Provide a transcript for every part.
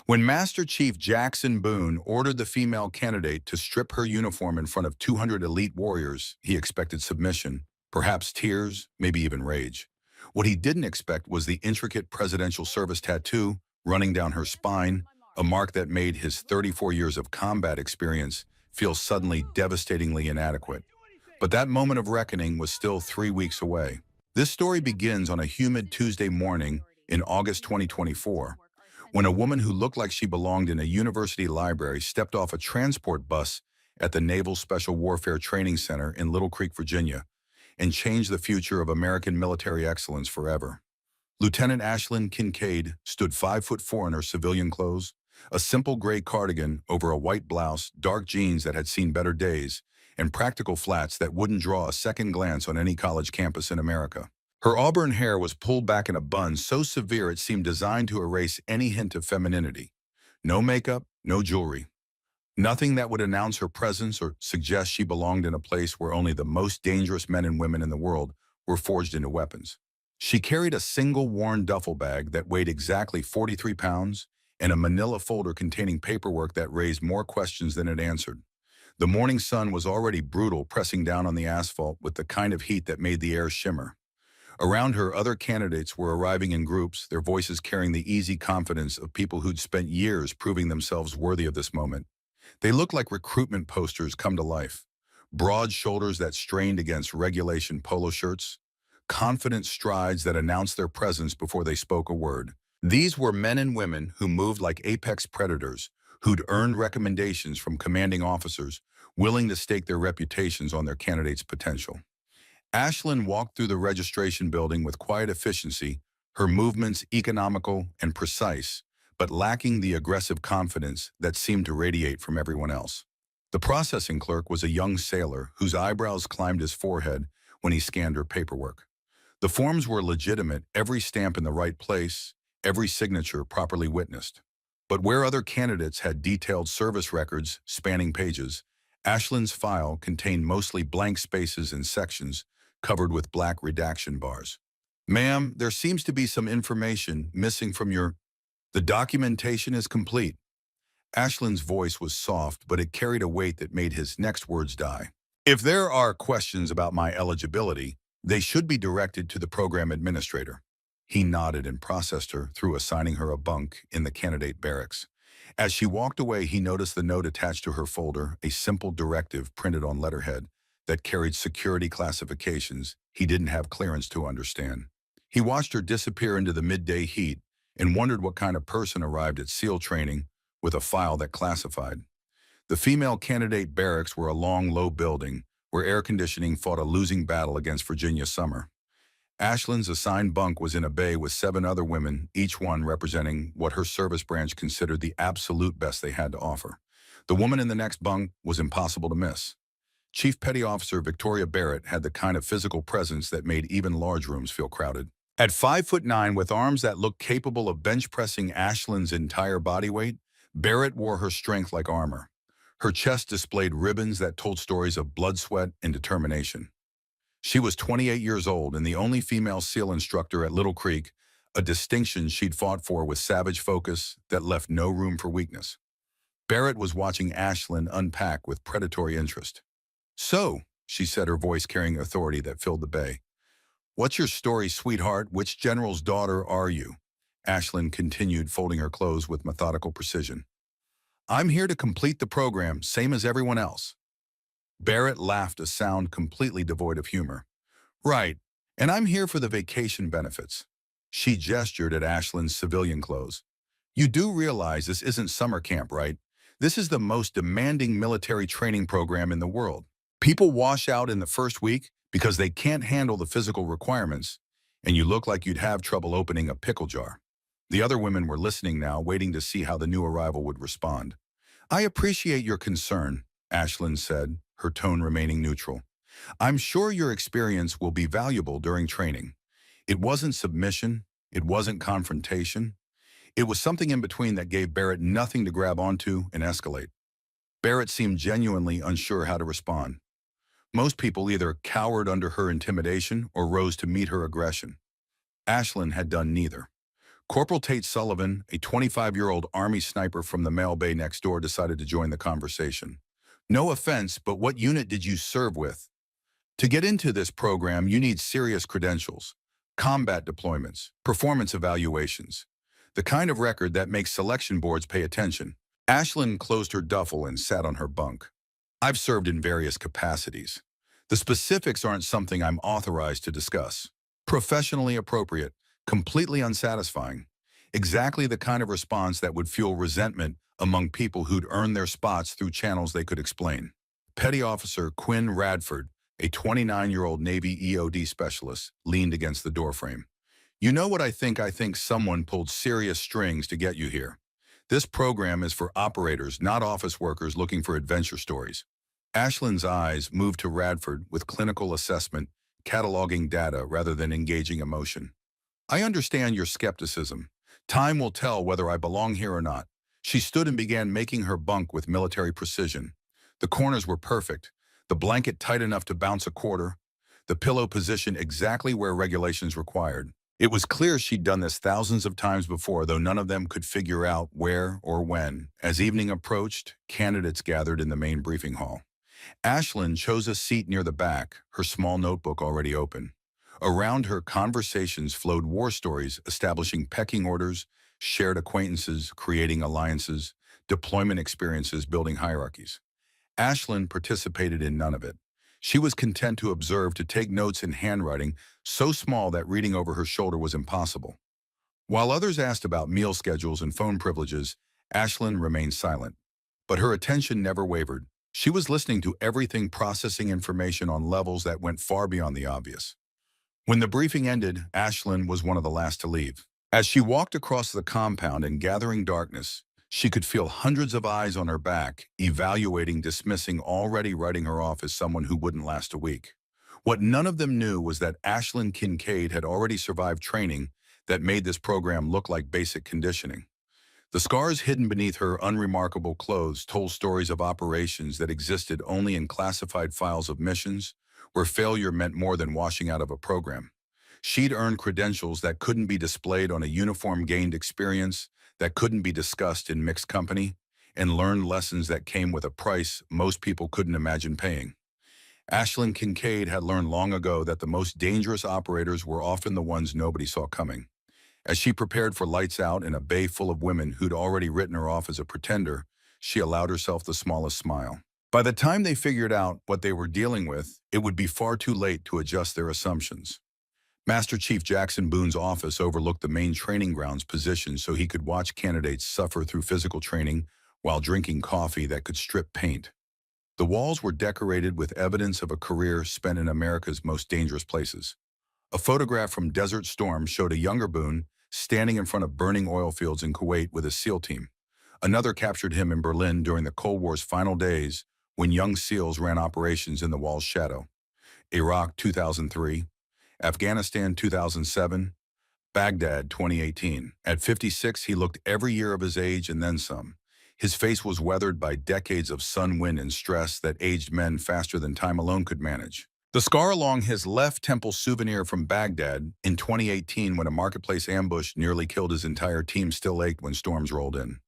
When Master Chief Jackson Boone ordered the female candidate to strip her uniform in front of 200 elite warriors, he expected submission, perhaps tears, maybe even rage. What he didn't expect was the intricate presidential service tattoo running down her spine, a mark that made his 34 years of combat experience feel suddenly devastatingly inadequate. But that moment of reckoning was still 3 weeks away. This story begins on a humid Tuesday morning in August 2024, when a woman who looked like she belonged in a university library stepped off a transport bus at the Naval Special Warfare Training Center in Little Creek, Virginia, and changed the future of American military excellence forever. Lieutenant Ashlyn Kincaid stood 5'4" in her civilian clothes, a simple gray cardigan over a white blouse, dark jeans that had seen better days, and practical flats that wouldn't draw a second glance on any college campus in America. Her auburn hair was pulled back in a bun so severe it seemed designed to erase any hint of femininity. No makeup, no jewelry. Nothing that would announce her presence or suggest she belonged in a place where only the most dangerous men and women in the world were forged into weapons. She carried a single worn duffel bag that weighed exactly 43 pounds and a manila folder containing paperwork that raised more questions than it answered. The morning sun was already brutal, pressing down on the asphalt with the kind of heat that made the air shimmer. Around her, other candidates were arriving in groups, their voices carrying the easy confidence of people who'd spent years proving themselves worthy of this moment. They looked like recruitment posters come to life. Broad shoulders that strained against regulation polo shirts, confident strides that announced their presence before they spoke a word. These were men and women who moved like apex predators, who'd earned recommendations from commanding officers, willing to stake their reputations on their candidate's potential. Ashlyn walked through the registration building with quiet efficiency, her movements economical and precise, but lacking the aggressive confidence that seemed to radiate from everyone else. The processing clerk was a young sailor whose eyebrows climbed his forehead when he scanned her paperwork. The forms were legitimate, every stamp in the right place, every signature properly witnessed. But where other candidates had detailed service records spanning pages, Ashlyn's file contained mostly blank spaces and sections covered with black redaction bars. "Ma'am, there seems to be some information missing from your... The documentation is complete." Ashlyn's voice was soft, but it carried a weight that made his next words die. "If there are questions about my eligibility, they should be directed to the program administrator." He nodded and processed her through assigning her a bunk in the candidate barracks. As she walked away, he noticed the note attached to her folder, a simple directive printed on letterhead that carried security classifications he didn't have clearance to understand. He watched her disappear into the midday heat and wondered what kind of person arrived at SEAL training with a file that classified. The female candidate barracks were a long, low building where air conditioning fought a losing battle against Virginia summer. Ashlyn's assigned bunk was in a bay with 7 other women, each one representing what her service branch considered the absolute best they had to offer. The woman in the next bunk was impossible to miss. Chief Petty Officer Victoria Barrett had the kind of physical presence that made even large rooms feel crowded. At 5'9", with arms that looked capable of bench pressing Ashlyn's entire body weight, Barrett wore her strength like armor. Her chest displayed ribbons that told stories of blood, sweat, and determination. She was 28 years old and the only female SEAL instructor at Little Creek, a distinction she'd fought for with savage focus that left no room for weakness. Barrett was watching Ashlyn unpack with predatory interest. "So," she said, her voice carrying authority that filled the bay. "What's your story, sweetheart? Which general's daughter are you?" Ashlyn continued, folding her clothes with methodical precision. "I'm here to complete the program, same as everyone else." Barrett laughed, a sound completely devoid of humor. "Right, and I'm here for the vacation benefits." She gestured at Ashlyn's civilian clothes. "You do realize this isn't summer camp, right? This is the most demanding military training program in the world. People wash out in the first week because they can't handle the physical requirements, and you look like you'd have trouble opening a pickle jar." The other women were listening now, waiting to see how the new arrival would respond. "I appreciate your concern," Ashlyn said, her tone remaining neutral. "I'm sure your experience will be valuable during training." It wasn't submission, it wasn't confrontation. It was something in between that gave Barrett nothing to grab onto and escalate. Barrett seemed genuinely unsure how to respond. Most people either cowered under her intimidation or rose to meet her aggression. Ashlyn had done neither. Corporal Tate Sullivan, a 25-year-old Army sniper from the mail bay next door, decided to join the conversation. No offense, but what unit did you serve with? To get into this program, you need serious credentials, combat deployments, performance evaluations, the kind of record that makes selection boards pay attention. Ashlyn closed her duffel and sat on her bunk. I've served in various capacities. The specifics aren't something I'm authorized to discuss. Professionally appropriate, completely unsatisfying. Exactly the kind of response that would fuel resentment among people who'd earned their spots through channels they could explain. Petty Officer Quinn Radford, a 29-year-old Navy EOD specialist, leaned against the doorframe. You know what I think? I think someone pulled serious strings to get you here. This program is for operators, not office workers looking for adventure stories. Ashlyn's eyes moved to Radford with clinical assessment, cataloging data rather than engaging emotion. I understand your skepticism. Time will tell whether I belong here or not. She stood and began making her bunk with military precision. The corners were perfect, the blanket tight enough to bounce a quarter, the pillow positioned exactly where regulations required. It was clear she'd done this thousands of times before, though none of them could figure out where or when. As evening approached, candidates gathered in the main briefing hall. Ashlyn chose a seat near the back, her small notebook already open. Around her, conversations flowed war stories, establishing pecking orders, shared acquaintances, creating alliances, deployment experiences, building hierarchies. Ashlyn participated in none of it. She was content to observe, to take notes in handwriting so small that reading over her shoulder was impossible. While others asked about meal schedules and phone privileges, Ashlyn remained silent. But her attention never wavered. She was listening to everything, processing information on levels that went far beyond the obvious. When the briefing ended, Ashlyn was one of the last to leave. As she walked across the compound in gathering darkness, she could feel hundreds of eyes on her back, evaluating, dismissing, already writing her off as someone who wouldn't last a week. What none of them knew was that Ashlyn Kincaid had already survived training that made this program look like basic conditioning. The scars hidden beneath her unremarkable clothes told stories of operations that existed only in classified files of missions, where failure meant more than washing out of a program. She'd earned credentials that couldn't be displayed on a uniform, gained experience that couldn't be discussed in mixed company, and learned lessons that came with a price most people couldn't imagine paying. Ashlyn Kincaid had learned long ago that the most dangerous operators were often the ones nobody saw coming. As she prepared for lights out in a bay full of women who'd already written her off as a pretender, she allowed herself the smallest smile. By the time they figured out what they were dealing with, it would be far too late to adjust their assumptions. Master Chief Jackson Boone's office overlooked the main training grounds position so he could watch candidates suffer through physical training while drinking coffee that could strip paint. The walls were decorated with evidence of a career spent in America's most dangerous places. A photograph from Desert Storm showed a younger Boone standing in front of burning oil fields in Kuwait with a SEAL team. Another captured him in Berlin during the Cold War's final days when young SEALs ran operations in the wall's shadow. Iraq 2003, Afghanistan 2007, Baghdad 2018. At 56, he looked every year of his age and then some. His face was weathered by decades of sun, wind, and stress that aged men faster than time alone could manage. The scar along his left temple, souvenir from Baghdad in 2018 when a marketplace ambush nearly killed his entire team, still ached when storms rolled in.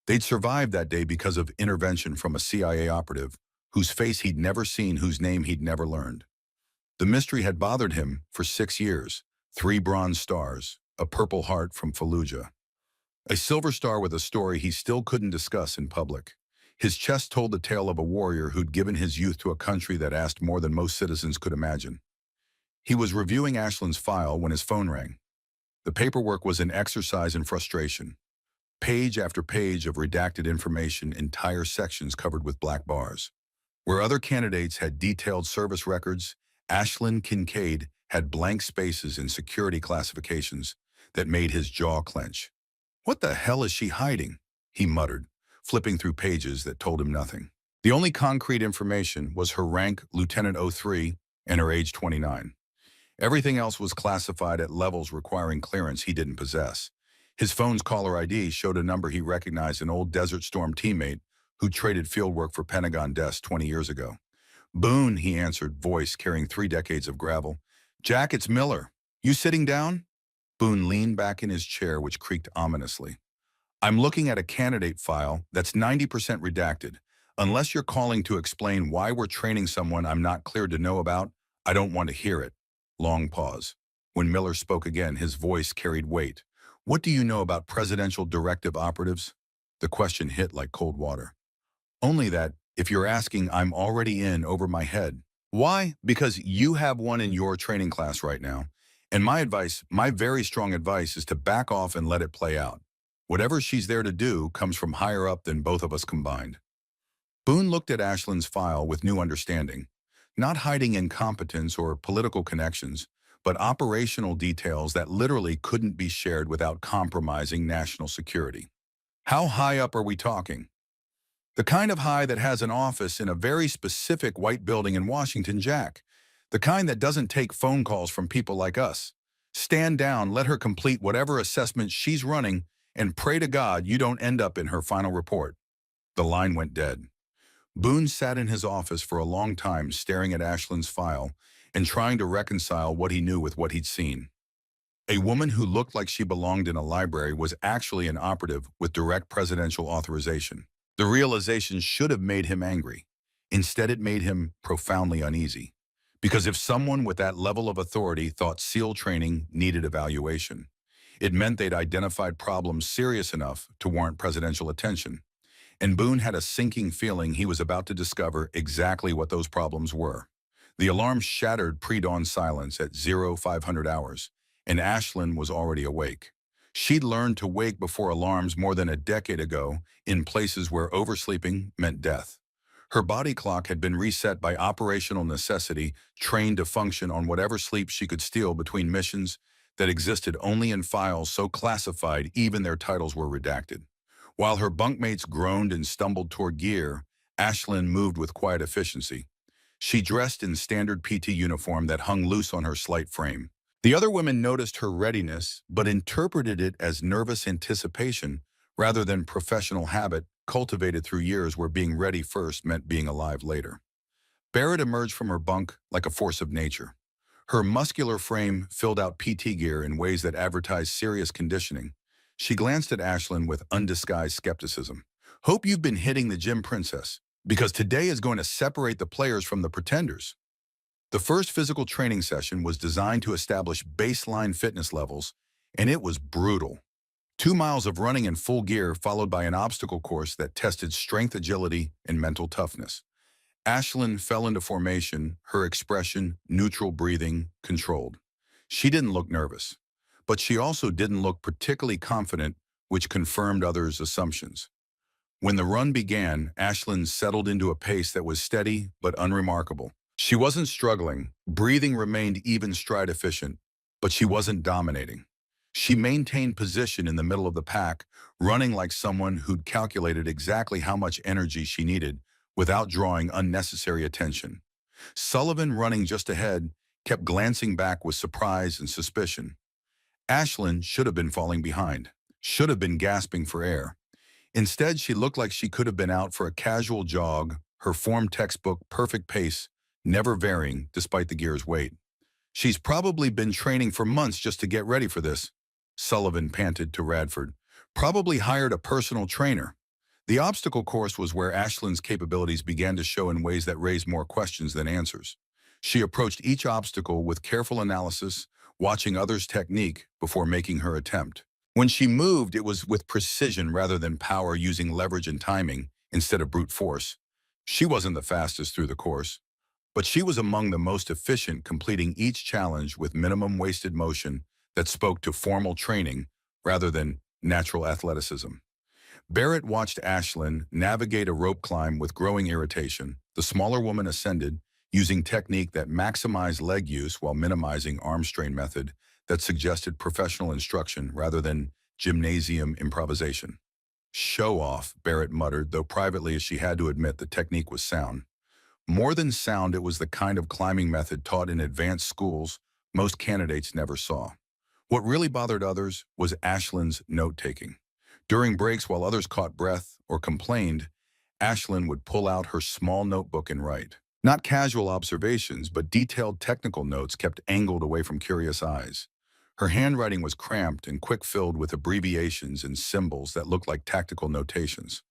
They'd survived that day because of intervention from a CIA operative whose face he'd never seen, whose name he'd never learned. The mystery had bothered him for 6 years. 3 bronze stars, a Purple Heart from Fallujah, a Silver Star with a story he still couldn't discuss in public. His chest told the tale of a warrior who'd given his youth to a country that asked more than most citizens could imagine. He was reviewing Ashlyn's file when his phone rang. The paperwork was an exercise in frustration. Page after page of redacted information, entire sections covered with black bars. Where other candidates had detailed service records, Ashlyn Kincaid had blank spaces in security classifications that made his jaw clench. "What the hell is she hiding?" he muttered, flipping through pages that told him nothing. The only concrete information was her rank, Lieutenant 03, and her age 29. Everything else was classified at levels requiring clearance he didn't possess. His phone's caller ID showed a number he recognized, an old Desert Storm teammate who traded fieldwork for Pentagon desks 20 years ago. "Boone," he answered, voice carrying 3 decades of gravel. "Jack, it's Miller. You sitting down?" Boone leaned back in his chair, which creaked ominously. I'm looking at a candidate file that's 90% redacted. Unless you're calling to explain why we're training someone I'm not cleared to know about, I don't want to hear it. Long pause. When Miller spoke again, his voice carried weight. What do you know about presidential directive operatives? The question hit like cold water. Only that, if you're asking, I'm already in over my head. Why? Because you have one in your training class right now. And my advice, my very strong advice, is to back off and let it play out. Whatever she's there to do comes from higher up than both of us combined. Boone looked at Ashland's file with new understanding, not hiding incompetence or political connections, but operational details that literally couldn't be shared without compromising national security. How high up are we talking? The kind of high that has an office in a very specific white building in Washington, Jack. The kind that doesn't take phone calls from people like us. Stand down, let her complete whatever assessment she's running, and pray to God you don't end up in her final report. The line went dead. Boone sat in his office for a long time staring at Ashland's file and trying to reconcile what he knew with what he'd seen. A woman who looked like she belonged in a library was actually an operative with direct presidential authorization. The realization should have made him angry. Instead, it made him profoundly uneasy. Because if someone with that level of authority thought SEAL training needed evaluation, it meant they'd identified problems serious enough to warrant presidential attention. And Boone had a sinking feeling he was about to discover exactly what those problems were. The alarm shattered pre-dawn silence at 0500 hours, and Ashlyn was already awake. She'd learned to wake before alarms more than a decade ago in places where oversleeping meant death. Her body clock had been reset by operational necessity, trained to function on whatever sleep she could steal between missions that existed only in files so classified even their titles were redacted. While her bunkmates groaned and stumbled toward gear, Ashlyn moved with quiet efficiency. She dressed in standard PT uniform that hung loose on her slight frame. The other women noticed her readiness, but interpreted it as nervous anticipation rather than professional habit cultivated through years where being ready first meant being alive later. Barrett emerged from her bunk like a force of nature. Her muscular frame filled out PT gear in ways that advertised serious conditioning. She glanced at Ashlyn with undisguised skepticism. Hope you've been hitting the gym, princess, because today is going to separate the players from the pretenders. The first physical training session was designed to establish baseline fitness levels, and it was brutal. 2 miles of running in full gear followed by an obstacle course that tested strength, agility, and mental toughness. Ashlyn fell into formation, her expression, neutral breathing, controlled. She didn't look nervous, but she also didn't look particularly confident, which confirmed others' assumptions. When the run began, Ashlyn settled into a pace that was steady but unremarkable. She wasn't struggling, breathing remained even stride efficient, but she wasn't dominating. She maintained position in the middle of the pack, running like someone who'd calculated exactly how much energy she needed without drawing unnecessary attention. Sullivan, running just ahead, kept glancing back with surprise and suspicion. Ashlyn should have been falling behind, should have been gasping for air. Instead, she looked like she could have been out for a casual jog, her form textbook perfect pace, never varying despite the gear's weight. She's probably been training for months just to get ready for this, Sullivan panted to Radford. Probably hired a personal trainer. The obstacle course was where Ashlyn's capabilities began to show in ways that raised more questions than answers. She approached each obstacle with careful analysis, watching others' technique before making her attempt. When she moved, it was with precision rather than power, using leverage and timing instead of brute force. She wasn't the fastest through the course, but she was among the most efficient, completing each challenge with minimum wasted motion that spoke to formal training rather than natural athleticism. Barrett watched Ashlyn navigate a rope climb with growing irritation. The smaller woman ascended, using technique that maximized leg use while minimizing arm strain, method that suggested professional instruction rather than gymnasium improvisation. Show off, Barrett muttered, though privately she had to admit the technique was sound. More than sound, it was the kind of climbing method taught in advanced schools most candidates never saw. What really bothered others was Ashlyn's note-taking. During breaks, while others caught breath or complained, Ashlyn would pull out her small notebook and write. Not casual observations, but detailed technical notes kept angled away from curious eyes. Her handwriting was cramped and quick-filled with abbreviations and symbols that looked like tactical notations.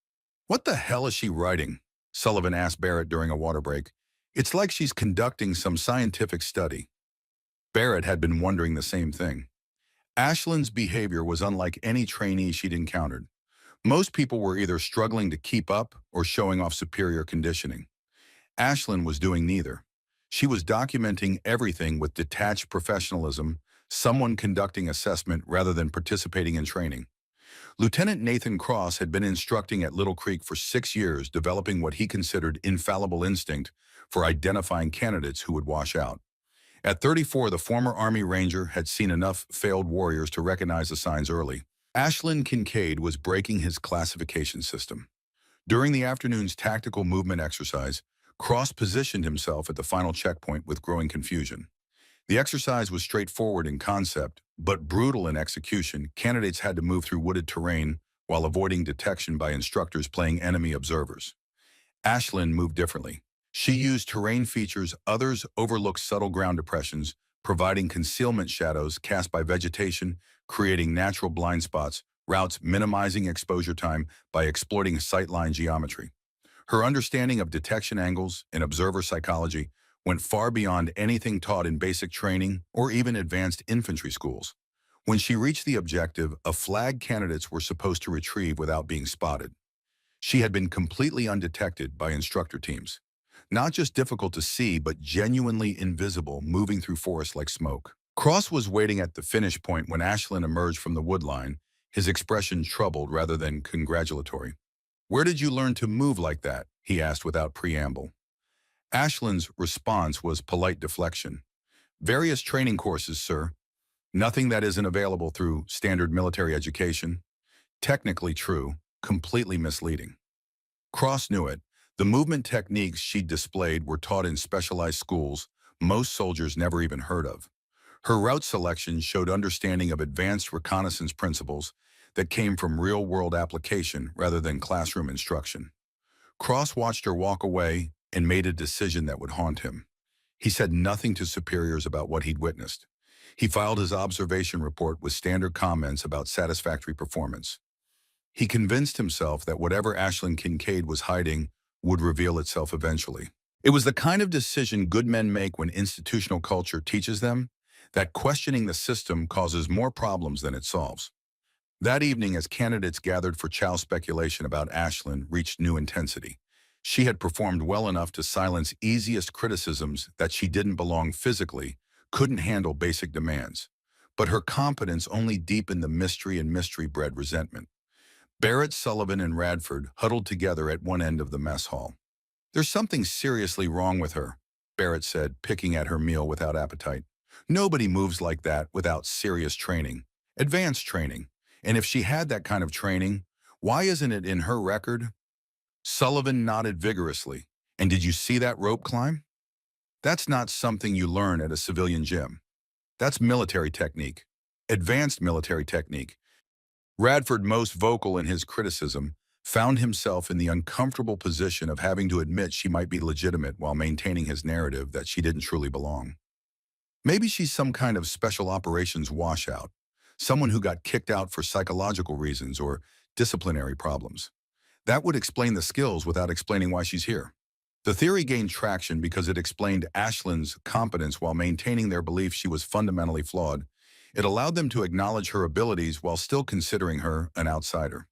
"What the hell is she writing?" Sullivan asked Barrett during a water break. "It's like she's conducting some scientific study." Barrett had been wondering the same thing. Ashlyn's behavior was unlike any trainee she'd encountered. Most people were either struggling to keep up or showing off superior conditioning. Ashlyn was doing neither. She was documenting everything with detached professionalism, someone conducting assessment rather than participating in training. Lieutenant Nathan Cross had been instructing at Little Creek for 6 years, developing what he considered infallible instinct for identifying candidates who would wash out. At 34, the former Army Ranger had seen enough failed warriors to recognize the signs early. Ashlyn Kincaid was breaking his classification system. During the afternoon's tactical movement exercise, Cross positioned himself at the final checkpoint with growing confusion. The exercise was straightforward in concept, but brutal in execution. Candidates had to move through wooded terrain while avoiding detection by instructors playing enemy observers. Ashlyn moved differently. She used terrain features others overlooked: subtle ground depressions, providing concealment shadows cast by vegetation, creating natural blind spots, routes minimizing exposure time by exploiting sightline geometry. Her understanding of detection angles and observer psychology went far beyond anything taught in basic training or even advanced infantry schools. When she reached the objective, a flag candidates were supposed to retrieve without being spotted, she had been completely undetected by instructor teams. Not just difficult to see, but genuinely invisible, moving through forests like smoke. Cross was waiting at the finish point when Ashlyn emerged from the woodline, his expression troubled rather than congratulatory. "Where did you learn to move like that?" he asked without preamble. Ashlyn's response was polite deflection. "Various training courses, sir. Nothing that isn't available through standard military education." Technically true, completely misleading. Cross knew it. The movement techniques she displayed were taught in specialized schools most soldiers never even heard of. Her route selection showed understanding of advanced reconnaissance principles that came from real-world application rather than classroom instruction. Cross watched her walk away and made a decision that would haunt him. He said nothing to superiors about what he'd witnessed. He filed his observation report with standard comments about satisfactory performance. He convinced himself that whatever Ashlyn Kincaid was hiding would reveal itself eventually. It was the kind of decision good men make when institutional culture teaches them that questioning the system causes more problems than it solves. That evening, as candidates gathered for chow, speculation about Ashlyn reached new intensity. She had performed well enough to silence easiest criticisms that she didn't belong physically, couldn't handle basic demands. But her competence only deepened the mystery, and mystery bred resentment. Barrett, Sullivan, and Radford huddled together at one end of the mess hall. "There's something seriously wrong with her," Barrett said, picking at her meal without appetite. "Nobody moves like that without serious training, advanced training. And if she had that kind of training, why isn't it in her record?" Sullivan nodded vigorously. "And did you see that rope climb? That's not something you learn at a civilian gym. That's military technique. Advanced military technique." Radford, most vocal in his criticism, found himself in the uncomfortable position of having to admit she might be legitimate while maintaining his narrative that she didn't truly belong. Maybe she's some kind of special operations washout, someone who got kicked out for psychological reasons or disciplinary problems. That would explain the skills without explaining why she's here. The theory gained traction because it explained Ashlyn's competence while maintaining their belief she was fundamentally flawed. It allowed them to acknowledge her abilities while still considering her an outsider.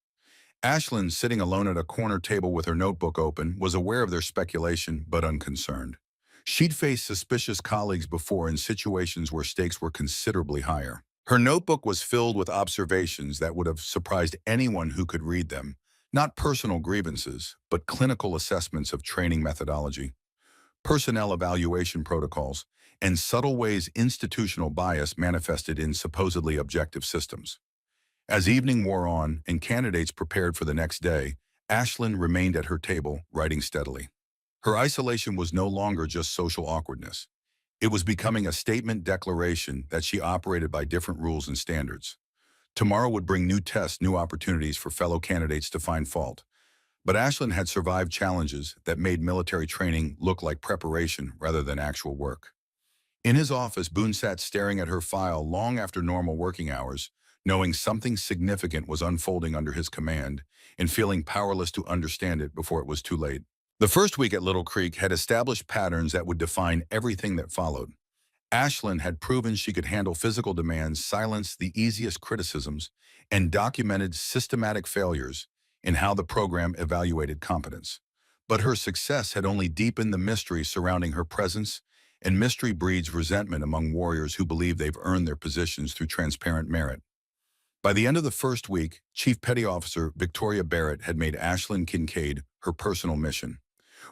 Ashlyn, sitting alone at a corner table with her notebook open, was aware of their speculation but unconcerned. She'd faced suspicious colleagues before in situations where stakes were considerably higher. Her notebook was filled with observations that would have surprised anyone who could read them, not personal grievances, but clinical assessments of training methodology, personnel evaluation protocols, and subtle ways institutional bias manifested in supposedly objective systems. As evening wore on and candidates prepared for the next day, Ashlyn remained at her table, writing steadily. Her isolation was no longer just social awkwardness. It was becoming a statement declaration that she operated by different rules and standards. Tomorrow would bring new tests, new opportunities for fellow candidates to find fault. But Ashlyn had survived challenges that made military training look like preparation rather than actual work. In his office, Boone sat staring at her file long after normal working hours, knowing something significant was unfolding under his command and feeling powerless to understand it before it was too late. The first week at Little Creek had established patterns that would define everything that followed. Ashlyn had proven she could handle physical demands, silence the easiest criticisms, and documented systematic failures in how the program evaluated competence. But her success had only deepened the mystery surrounding her presence, and mystery breeds resentment among warriors who believe they've earned their positions through transparent merit. By the end of the first week, Chief Petty Officer Victoria Barrett had made Ashlyn Kincaid her personal mission.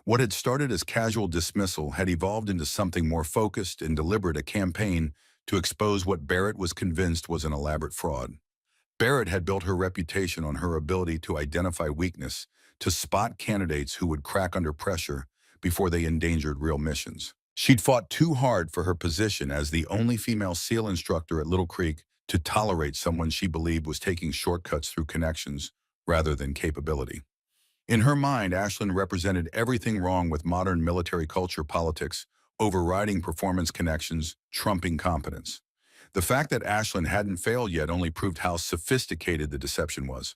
What had started as casual dismissal had evolved into something more focused and deliberate, a campaign to expose what Barrett was convinced was an elaborate fraud. Barrett had built her reputation on her ability to identify weakness, to spot candidates who would crack under pressure before they endangered real missions. She'd fought too hard for her position as the only female SEAL instructor at Little Creek to tolerate someone she believed was taking shortcuts through connections rather than capability. In her mind, Ashlyn represented everything wrong with modern military culture politics, overriding performance connections, trumping competence. The fact that Ashlyn hadn't failed yet only proved how sophisticated the deception was.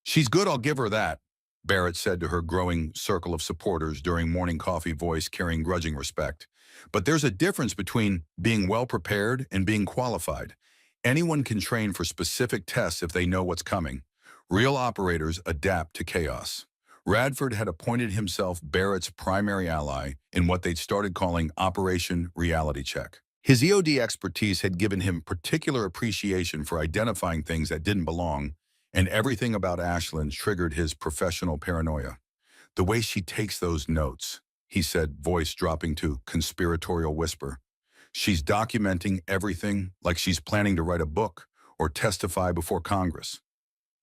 "She's good, I'll give her that," Barrett said to her growing circle of supporters during morning coffee, voice carrying grudging respect. "But there's a difference between being well prepared and being qualified. Anyone can train for specific tests if they know what's coming. Real operators adapt to chaos." Radford had appointed himself Barrett's primary ally in what they'd started calling Operation Reality Check. His EOD expertise had given him particular appreciation for identifying things that didn't belong, and everything about Ashlyn triggered his professional paranoia. "The way she takes those notes," he said, voice dropping to conspiratorial whisper. "She's documenting everything like she's planning to write a book or testify before Congress.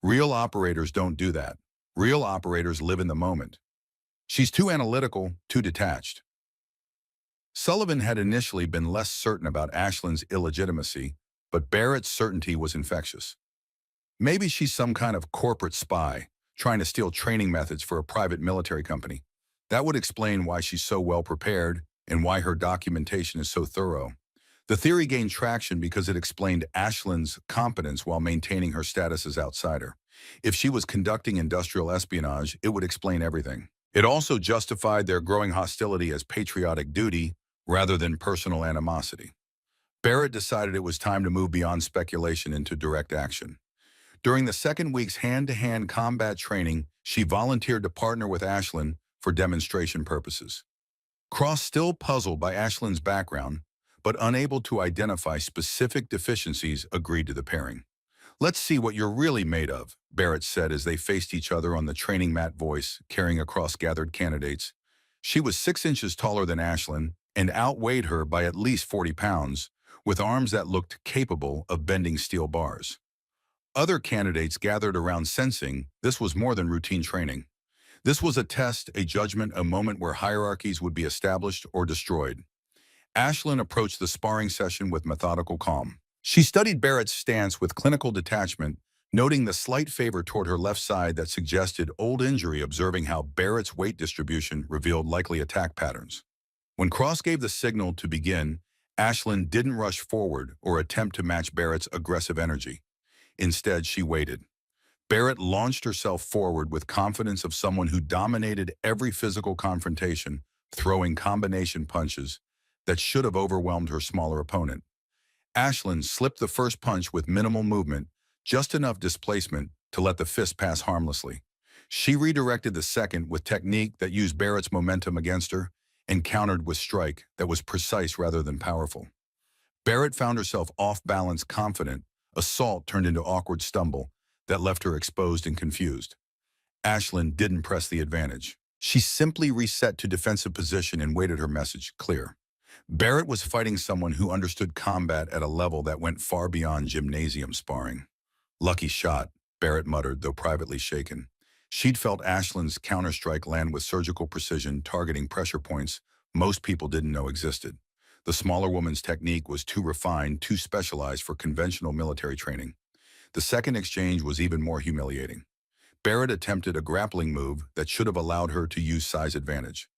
Real operators don't do that. Real operators live in the moment. She's too analytical, too detached." Sullivan had initially been less certain about Ashlyn's illegitimacy, but Barrett's certainty was infectious. "Maybe she's some kind of corporate spy, trying to steal training methods for a private military company. That would explain why she's so well prepared and why her documentation is so thorough." The theory gained traction because it explained Ashlyn's competence while maintaining her status as outsider. If she was conducting industrial espionage, it would explain everything. It also justified their growing hostility as patriotic duty rather than personal animosity. Barrett decided it was time to move beyond speculation into direct action. During the second week's hand-to-hand combat training, she volunteered to partner with Ashlyn for demonstration purposes. Cross, still puzzled by Ashlyn's background, but unable to identify specific deficiencies, agreed to the pairing. "Let's see what you're really made of," Barrett said as they faced each other on the training mat, voice carrying across gathered candidates. She was 6 inches taller than Ashlyn and outweighed her by at least 40 pounds, with arms that looked capable of bending steel bars. Other candidates gathered around, sensing this was more than routine training. This was a test, a judgment, a moment where hierarchies would be established or destroyed. Ashlyn approached the sparring session with methodical calm. She studied Barrett's stance with clinical detachment, noting the slight favor toward her left side that suggested old injury, observing how Barrett's weight distribution revealed likely attack patterns. When Cross gave the signal to begin, Ashlyn didn't rush forward or attempt to match Barrett's aggressive energy. Instead, she waited. Barrett launched herself forward with confidence of someone who dominated every physical confrontation, throwing combination punches that should have overwhelmed her smaller opponent. Ashlyn slipped the first punch with minimal movement, just enough displacement to let the fist pass harmlessly. She redirected the second with technique that used Barrett's momentum against her and countered with strike that was precise rather than powerful. Barrett found herself off balance, confident. Assault turned into awkward stumble that left her exposed and confused. Ashlyn didn't press the advantage. She simply reset to defensive position and waited, her message clear. Barrett was fighting someone who understood combat at a level that went far beyond gymnasium sparring. "Lucky shot," Barrett muttered, though privately shaken. She'd felt Ashlyn's counterstrike land with surgical precision, targeting pressure points most people didn't know existed. The smaller woman's technique was too refined, too specialized for conventional military training. The second exchange was even more humiliating. Barrett attempted a grappling move that should have allowed her to use size advantage.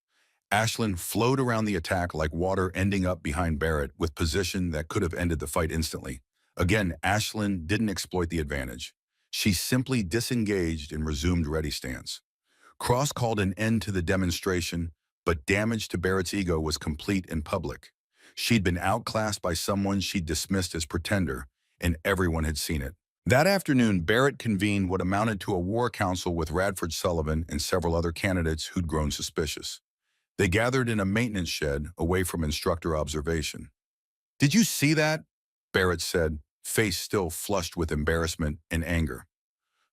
Ashlyn flowed around the attack like water, ending up behind Barrett with position that could have ended the fight instantly. Again, Ashlyn didn't exploit the advantage. She simply disengaged and resumed ready stance. Cross called an end to the demonstration, but damage to Barrett's ego was complete in public. She'd been outclassed by someone she'd dismissed as pretender, and everyone had seen it. That afternoon, Barrett convened what amounted to a war council with Radford Sullivan and several other candidates who'd grown suspicious. They gathered in a maintenance shed away from instructor observation. "Did you see that?" Barrett said, face still flushed with embarrassment and anger.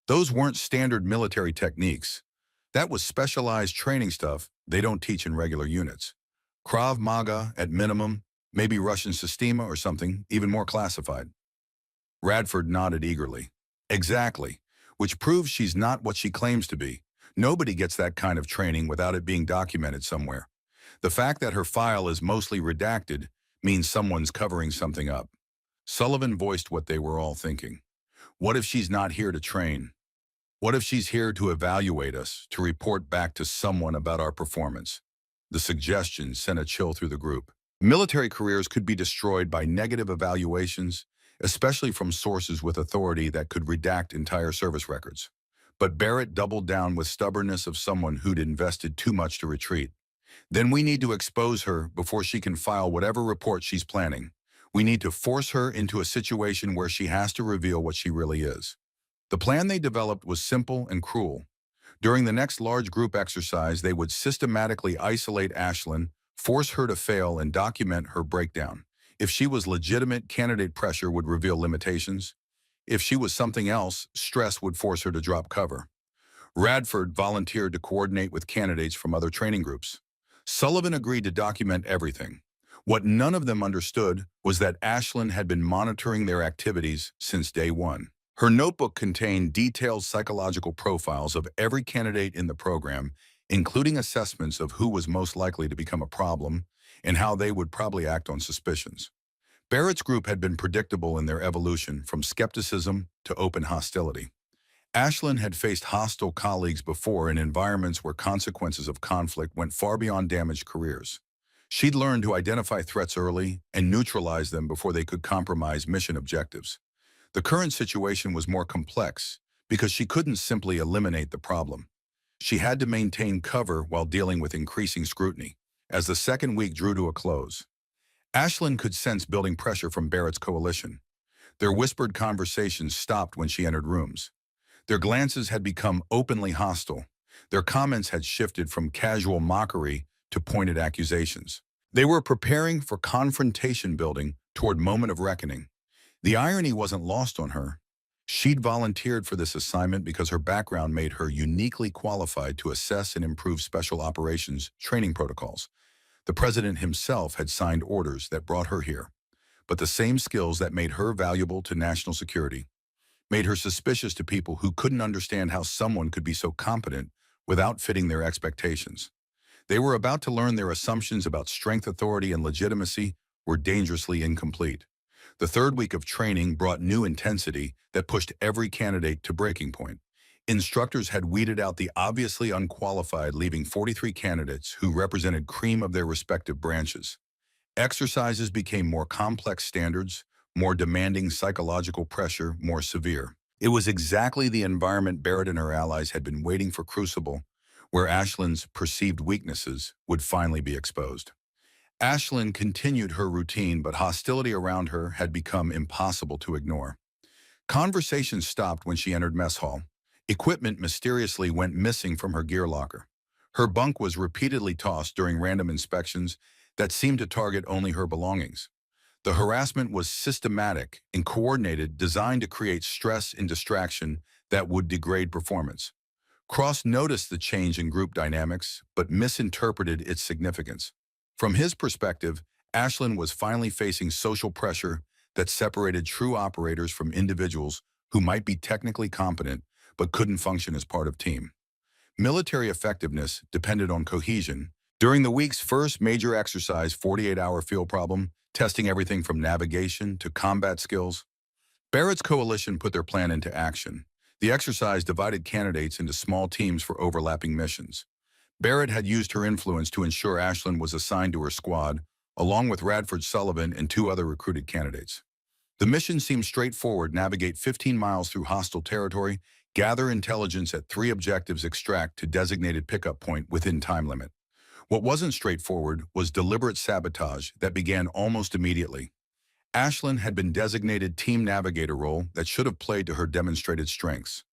"Those weren't standard military techniques. That was specialized training stuff they don't teach in regular units. Krav Maga at minimum, maybe Russian Sistema or something even more classified." Radford nodded eagerly. "Exactly, which proves she's not what she claims to be. Nobody gets that kind of training without it being documented somewhere. The fact that her file is mostly redacted means someone's covering something up." Sullivan voiced what they were all thinking. What if she's not here to train? What if she's here to evaluate us, to report back to someone about our performance? The suggestion sent a chill through the group. Military careers could be destroyed by negative evaluations, especially from sources with authority that could redact entire service records. But Barrett doubled down with stubbornness of someone who'd invested too much to retreat. "Then we need to expose her before she can file whatever report she's planning. We need to force her into a situation where she has to reveal what she really is." The plan they developed was simple and cruel. During the next large group exercise, they would systematically isolate Ashlyn, force her to fail, and document her breakdown. If she was legitimate, candidate pressure would reveal limitations. If she was something else, stress would force her to drop cover. Radford volunteered to coordinate with candidates from other training groups. Sullivan agreed to document everything. What none of them understood was that Ashlyn had been monitoring their activities since day one. Her notebook contained detailed psychological profiles of every candidate in the program, including assessments of who was most likely to become a problem and how they would probably act on suspicions. Barrett's group had been predictable in their evolution from skepticism to open hostility. Ashlyn had faced hostile colleagues before in environments where consequences of conflict went far beyond damaged careers. She'd learned to identify threats early and neutralize them before they could compromise mission objectives. The current situation was more complex because she couldn't simply eliminate the problem. She had to maintain cover while dealing with increasing scrutiny. As the second week drew to a close, Ashlyn could sense building pressure from Barrett's coalition. Their whispered conversations stopped when she entered rooms. Their glances had become openly hostile. Their comments had shifted from casual mockery to pointed accusations. They were preparing for confrontation building toward moment of reckoning. The irony wasn't lost on her. She'd volunteered for this assignment because her background made her uniquely qualified to assess and improve special operations training protocols. The president himself had signed orders that brought her here. But the same skills that made her valuable to national security made her suspicious to people who couldn't understand how someone could be so competent without fitting their expectations. They were about to learn their assumptions about strength, authority, and legitimacy were dangerously incomplete. The third week of training brought new intensity that pushed every candidate to breaking point. Instructors had weeded out the obviously unqualified, leaving 43 candidates who represented cream of their respective branches. Exercises became more complex standards, more demanding psychological pressure, more severe. It was exactly the environment Barrett and her allies had been waiting for, crucible, where Ashlyn's perceived weaknesses would finally be exposed. Ashlyn continued her routine, but hostility around her had become impossible to ignore. Conversations stopped when she entered mess hall. Equipment mysteriously went missing from her gear locker. Her bunk was repeatedly tossed during random inspections that seemed to target only her belongings. The harassment was systematic and coordinated, designed to create stress and distraction that would degrade performance. Cross noticed the change in group dynamics, but misinterpreted its significance. From his perspective, Ashlyn was finally facing social pressure that separated true operators from individuals who might be technically competent but couldn't function as part of team. Military effectiveness depended on cohesion. During the week's first major exercise, 48-hour field problem, testing everything from navigation to combat skills, Barrett's coalition put their plan into action. The exercise divided candidates into small teams for overlapping missions. Barrett had used her influence to ensure Ashland was assigned to her squad, along with Radford Sullivan and two other recruited candidates. The mission seemed straightforward: navigate 15 miles through hostile territory, gather intelligence at three objectives, extract to designated pickup point within time limit. What wasn't straightforward was deliberate sabotage that began almost immediately. Ashlyn had been designated team navigator role that should have played to her demonstrated strengths.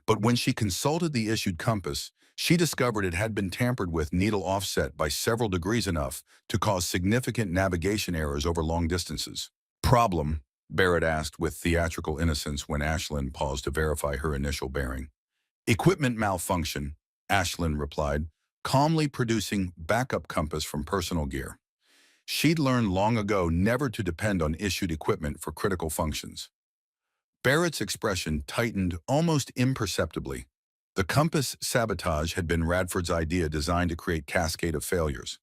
But when she consulted the issued compass, she discovered it had been tampered with, needle offset by several degrees, enough to cause significant navigation errors over long distances. Problem? Barrett asked with theatrical innocence when Ashlyn paused to verify her initial bearing. Equipment malfunction, Ashlyn replied, calmly producing backup compass from personal gear. She'd learned long ago never to depend on issued equipment for critical functions. Barrett's expression tightened almost imperceptibly. The compass sabotage had been Radford's idea, designed to create cascade of failures.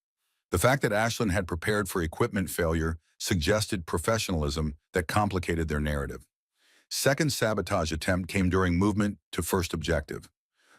The fact that Ashlyn had prepared for equipment failure suggested professionalism that complicated their narrative. Second sabotage attempt came during movement to first objective.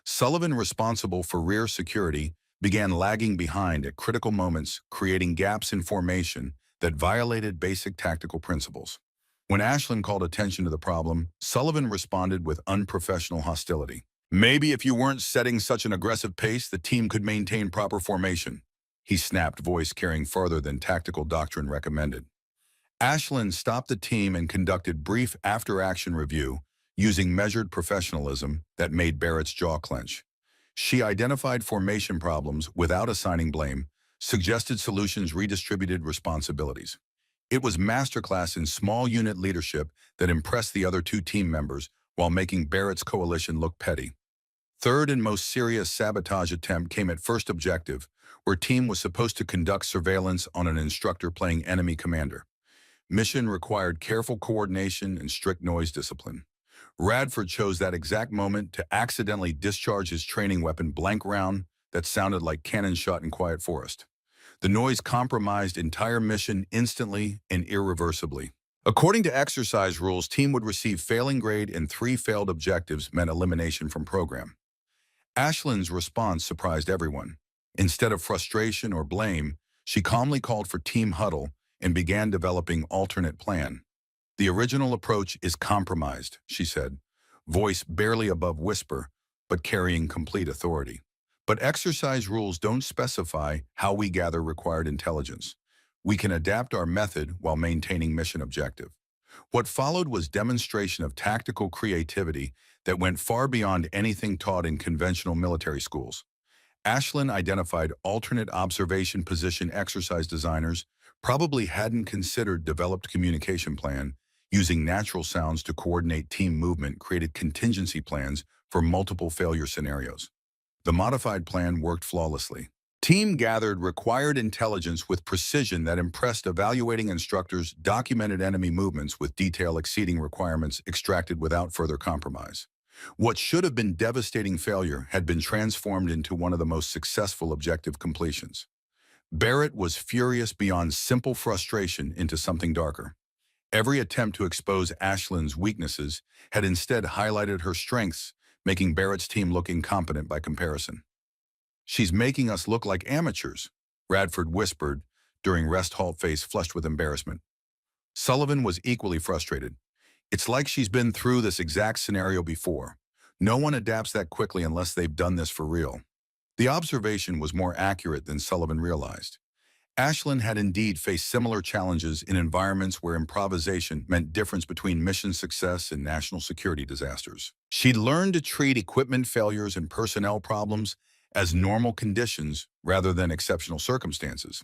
Sullivan, responsible for rear security, began lagging behind at critical moments, creating gaps in formation that violated basic tactical principles. When Ashlyn called attention to the problem, Sullivan responded with unprofessional hostility. Maybe if you weren't setting such an aggressive pace, the team could maintain proper formation, he snapped, voice carrying farther than tactical doctrine recommended. Ashlyn stopped the team and conducted brief after-action review using measured professionalism that made Barrett's jaw clench. She identified formation problems without assigning blame, suggested solutions, redistributed responsibilities. It was masterclass in small unit leadership that impressed the other two team members while making Barrett's coalition look petty. Third and most serious sabotage attempt came at first objective, where team was supposed to conduct surveillance on an instructor playing enemy commander. Mission required careful coordination and strict noise discipline. Radford chose that exact moment to accidentally discharge his training weapon, blank round that sounded like cannon shot in quiet forest. The noise compromised entire mission instantly and irreversibly. According to exercise rules, team would receive failing grade, and three failed objectives meant elimination from program. Ashlyn's response surprised everyone. Instead of frustration or blame, she calmly called for team huddle and began developing alternate plan. The original approach is compromised, she said, voice barely above whisper, but carrying complete authority. But exercise rules don't specify how we gather required intelligence. We can adapt our method while maintaining mission objective. What followed was demonstration of tactical creativity that went far beyond anything taught in conventional military schools. Ashlyn identified alternate observation position. Exercise designers probably hadn't considered developed communication plan, using natural sounds to coordinate team movement, created contingency plans for multiple failure scenarios. The modified plan worked flawlessly. Team gathered required intelligence with precision that impressed evaluating instructors, documented enemy movements with detail exceeding requirements, extracted without further compromise. What should have been devastating failure had been transformed into one of the most successful objective completions. Barrett was furious beyond simple frustration into something darker. Every attempt to expose Ashlyn's weaknesses had instead highlighted her strengths, making Barrett's team look incompetent by comparison. She's making us look like amateurs, Radford whispered during rest halt, face flushed with embarrassment. Sullivan was equally frustrated. It's like she's been through this exact scenario before. No one adapts that quickly unless they've done this for real. The observation was more accurate than Sullivan realized. Ashlyn had indeed faced similar challenges in environments where improvisation meant difference between mission success and national security disasters. She'd learned to treat equipment failures and personnel problems as normal conditions rather than exceptional circumstances.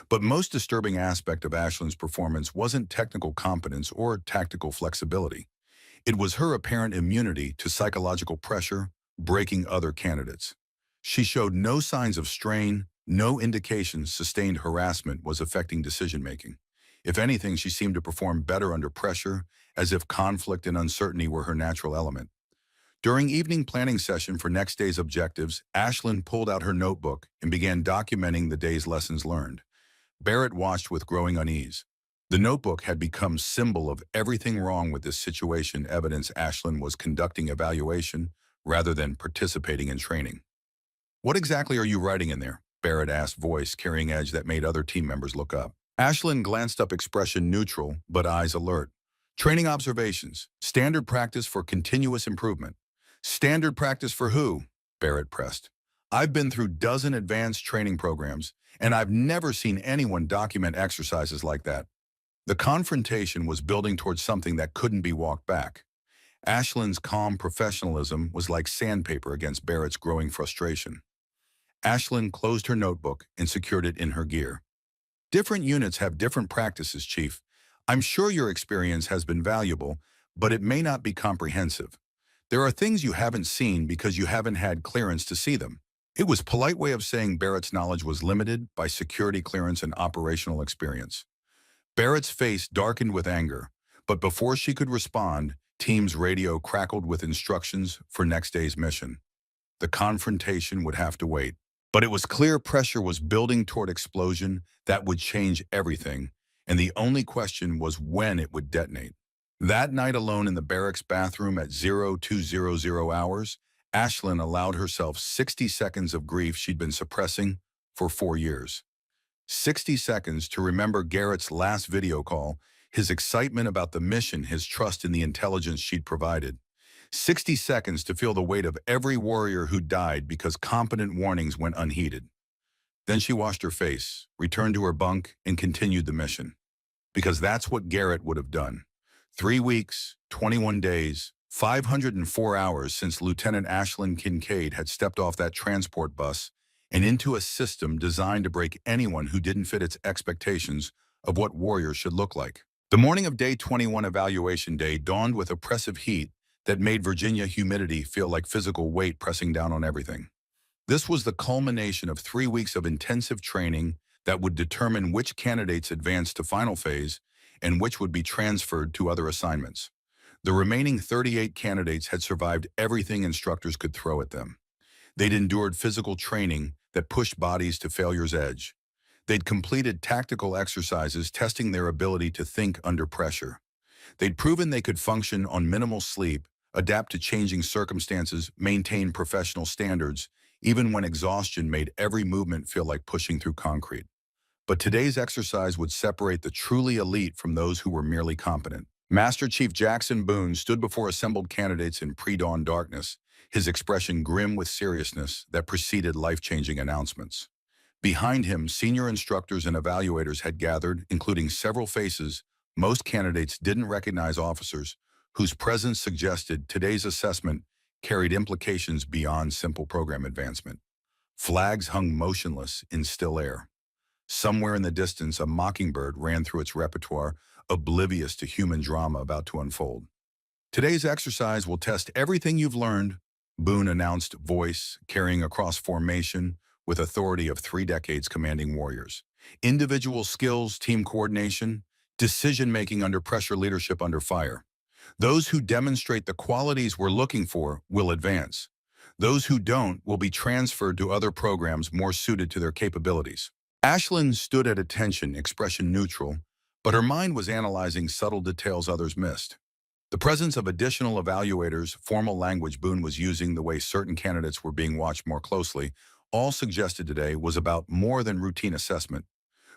But most disturbing aspect of Ashlyn's performance wasn't technical competence or tactical flexibility. It was her apparent immunity to psychological pressure, breaking other candidates. She showed no signs of strain, no indications sustained harassment was affecting decision-making. If anything, she seemed to perform better under pressure, as if conflict and uncertainty were her natural element. During evening planning session for next day's objectives, Ashlyn pulled out her notebook and began documenting the day's lessons learned. Barrett watched with growing unease. The notebook had become symbol of everything wrong with this situation, evidence Ashlyn was conducting evaluation rather than participating in training. What exactly are you writing in there? Barrett asked, voice carrying edge that made other team members look up. Ashlyn glanced up, expression neutral, but eyes alert. Training observations. Standard practice for continuous improvement. Standard practice for who? Barrett pressed. I've been through dozen advanced training programs, and I've never seen anyone document exercises like that. The confrontation was building towards something that couldn't be walked back. Ashlyn's calm professionalism was like sandpaper against Barrett's growing frustration. Ashlyn closed her notebook and secured it in her gear. Different units have different practices, Chief. I'm sure your experience has been valuable, but it may not be comprehensive. There are things you haven't seen because you haven't had clearance to see them. It was a polite way of saying Barrett's knowledge was limited by security clearance and operational experience. Barrett's face darkened with anger, but before she could respond, Team's radio crackled with instructions for next day's mission. The confrontation would have to wait. But it was clear pressure was building toward explosion that would change everything, and the only question was when it would detonate. That night alone in the barracks bathroom at 0200 hours, Ashlyn allowed herself 60 seconds of grief she'd been suppressing for 4 years. 60 seconds to remember Garrett's last video call, his excitement about the mission, his trust in the intelligence she'd provided. 60 seconds to feel the weight of every warrior who died because competent warnings went unheeded. Then she washed her face, returned to her bunk, and continued the mission. Because that's what Garrett would have done. 3 weeks, 21 days, 504 hours since Lieutenant Ashlyn Kincaid had stepped off that transport bus and into a system designed to break anyone who didn't fit its expectations of what warriors should look like. The morning of Day 21 Evaluation Day dawned with oppressive heat that made Virginia humidity feel like physical weight pressing down on everything. This was the culmination of 3 weeks of intensive training that would determine which candidates advanced to final phase and which would be transferred to other assignments. The remaining 38 candidates had survived everything instructors could throw at them. They'd endured physical training that pushed bodies to failure's edge. They'd completed tactical exercises testing their ability to think under pressure. They'd proven they could function on minimal sleep, adapt to changing circumstances, maintain professional standards, even when exhaustion made every movement feel like pushing through concrete. But today's exercise would separate the truly elite from those who were merely competent. Master Chief Jackson Boone stood before assembled candidates in pre-dawn darkness, his expression grim with seriousness that preceded life-changing announcements. Behind him, senior instructors and evaluators had gathered, including several faces most candidates didn't recognize, officers whose presence suggested today's assessment carried implications beyond simple program advancement. Flags hung motionless in still air. Somewhere in the distance, a mockingbird ran through its repertoire, oblivious to human drama about to unfold. Today's exercise will test everything you've learned, Boone announced, voice carrying across formation with authority of 3 decades commanding warriors. Individual skills, team coordination, decision-making under pressure, leadership under fire. Those who demonstrate the qualities we're looking for will advance. Those who don't will be transferred to other programs more suited to their capabilities. Ashlyn stood at attention, expression neutral, but her mind was analyzing subtle details others missed. The presence of additional evaluators, formal language Boone was using, the way certain candidates were being watched more closely, all suggested today was about more than routine assessment.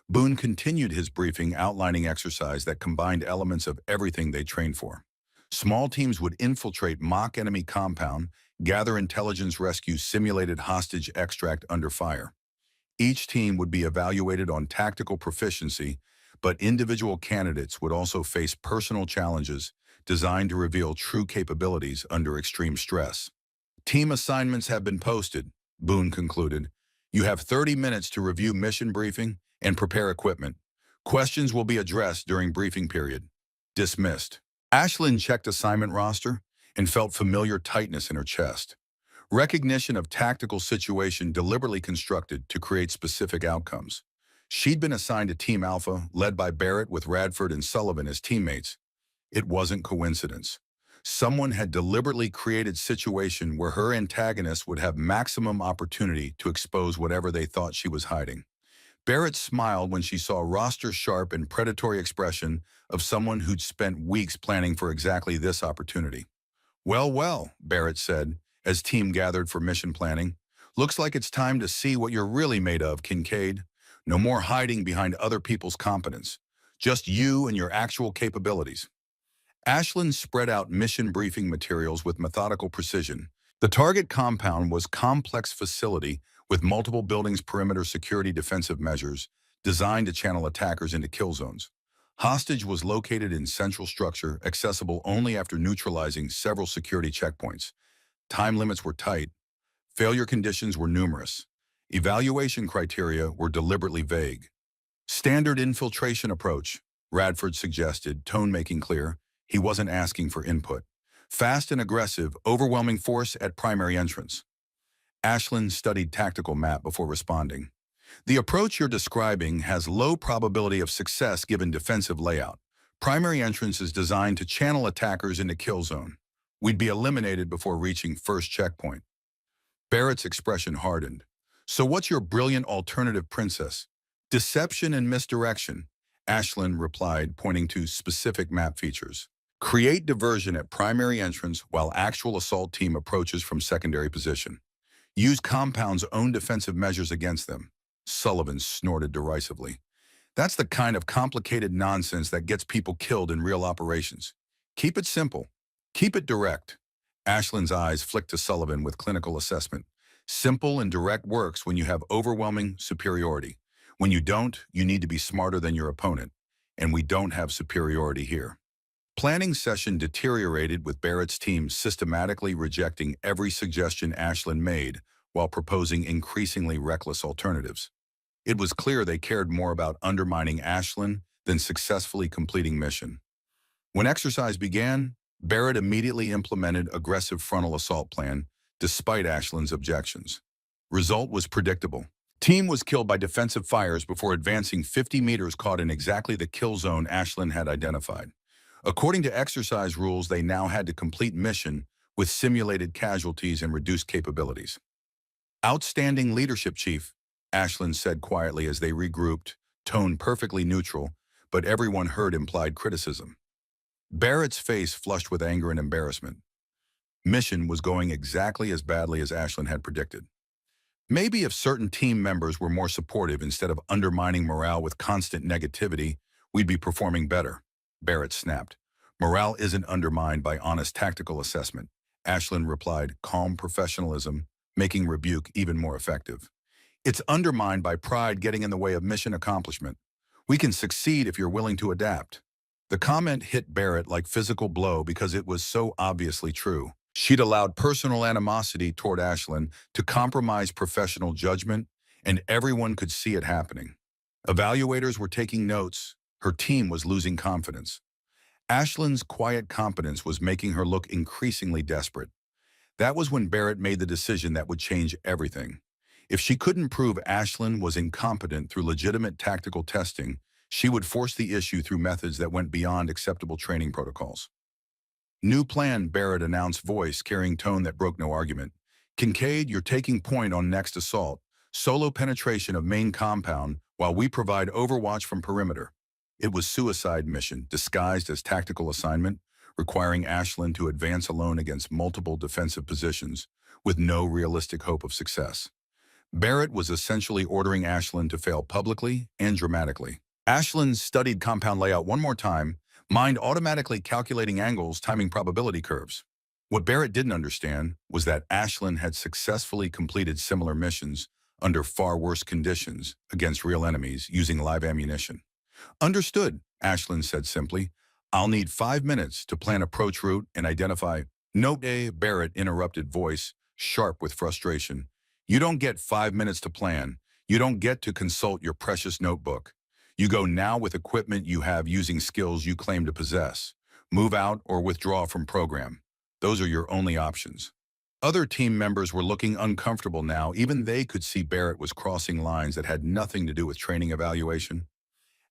Boone continued his briefing, outlining exercise that combined elements of everything they trained for. Small teams would infiltrate mock enemy compound, gather intelligence, rescue simulated hostage extract under fire. Each team would be evaluated on tactical proficiency, but individual candidates would also face personal challenges designed to reveal true capabilities under extreme stress. Team assignments have been posted, Boone concluded. You have 30 minutes to review mission briefing and prepare equipment. Questions will be addressed during briefing period. Dismissed. Ashlyn checked assignment roster and felt familiar tightness in her chest. Recognition of tactical situation deliberately constructed to create specific outcomes. She'd been assigned to Team Alpha, led by Barrett with Radford and Sullivan as teammates. It wasn't coincidence. Someone had deliberately created situation where her antagonist would have maximum opportunity to expose whatever they thought she was hiding. Barrett smiled when she saw roster-sharp and predatory expression of someone who'd spent weeks planning for exactly this opportunity. Well, well, Barrett said, as team gathered for mission planning. Looks like it's time to see what you're really made of, Kincaid. No more hiding behind other people's competence. Just you and your actual capabilities. Ashland spread out mission briefing materials with methodical precision. The target compound was complex facility with multiple buildings perimeter security defensive measures designed to channel attackers into kill zones. Hostage was located in central structure, accessible only after neutralizing several security checkpoints. Time limits were tight. Failure conditions were numerous. Evaluation criteria were deliberately vague. Standard infiltration approach, Radford suggested, tone making clear. He wasn't asking for input. Fast and aggressive, overwhelming force at primary entrance. Ashland studied tactical map before responding. The approach you're describing has low probability of success given defensive layout. Primary entrance is designed to channel attackers into kill zone. We'd be eliminated before reaching first checkpoint. Barrett's expression hardened. So what's your brilliant alternative, Princess? Deception and misdirection, Ashland replied, pointing to specific map features. Create diversion at primary entrance while actual assault team approaches from secondary position. Use compound's own defensive measures against them. Sullivan snorted derisively. That's the kind of complicated nonsense that gets people killed in real operations. Keep it simple. Keep it direct. Ashland's eyes flicked to Sullivan with clinical assessment. Simple and direct works when you have overwhelming superiority. When you don't, you need to be smarter than your opponent. And we don't have superiority here. Planning session deteriorated with Barrett's team systematically rejecting every suggestion Ashland made while proposing increasingly reckless alternatives. It was clear they cared more about undermining Ashland than successfully completing mission. When exercise began, Barrett immediately implemented aggressive frontal assault plan despite Ashland's objections. Result was predictable. Team was killed by defensive fires before advancing 50 meters caught in exactly the kill zone Ashland had identified. According to exercise rules, they now had to complete mission with simulated casualties and reduced capabilities. Outstanding leadership, Chief, Ashland said quietly as they regrouped, tone perfectly neutral, but everyone heard implied criticism. Barrett's face flushed with anger and embarrassment. Mission was going exactly as badly as Ashland had predicted. Maybe if certain team members were more supportive instead of undermining morale with constant negativity, we'd be performing better, Barrett snapped. Morale isn't undermined by honest tactical assessment, Ashland replied, calm professionalism, making rebuke even more effective. It's undermined by pride getting in the way of mission accomplishment. We can succeed if you're willing to adapt. The comment hit Barrett like physical blow because it was so obviously true. She'd allowed personal animosity toward Ashland to compromise professional judgment, and everyone could see it happening. Evaluators were taking notes. Her team was losing confidence. Ashland's quiet competence was making her look increasingly desperate. That was when Barrett made the decision that would change everything. If she couldn't prove Ashland was incompetent through legitimate tactical testing, she would force the issue through methods that went beyond acceptable training protocols. New plan, Barrett announced, voice carrying tone that broke no argument. Kincaid, you're taking point on next assault. Solo penetration of main compound while we provide overwatch from perimeter. It was suicide mission, disguised as tactical assignment, requiring Ashland to advance alone against multiple defensive positions, with no realistic hope of success. Barrett was essentially ordering Ashland to fail publicly and dramatically. Ashland studied compound layout one more time, mind automatically calculating angles, timing probability curves. What Barrett didn't understand was that Ashland had successfully completed similar missions under far worse conditions against real enemies using live ammunition. Understood, Ashland said simply. I'll need 5 minutes to plan approach route and identify. Nope, Barrett interrupted, voice sharp with frustration. You don't get 5 minutes to plan. You don't get to consult your precious notebook. You go now with equipment you have using skills you claim to possess. Move out or withdraw from program. Those are your only options. Other team members were looking uncomfortable now. Even they could see Barrett was crossing lines that had nothing to do with training evaluation.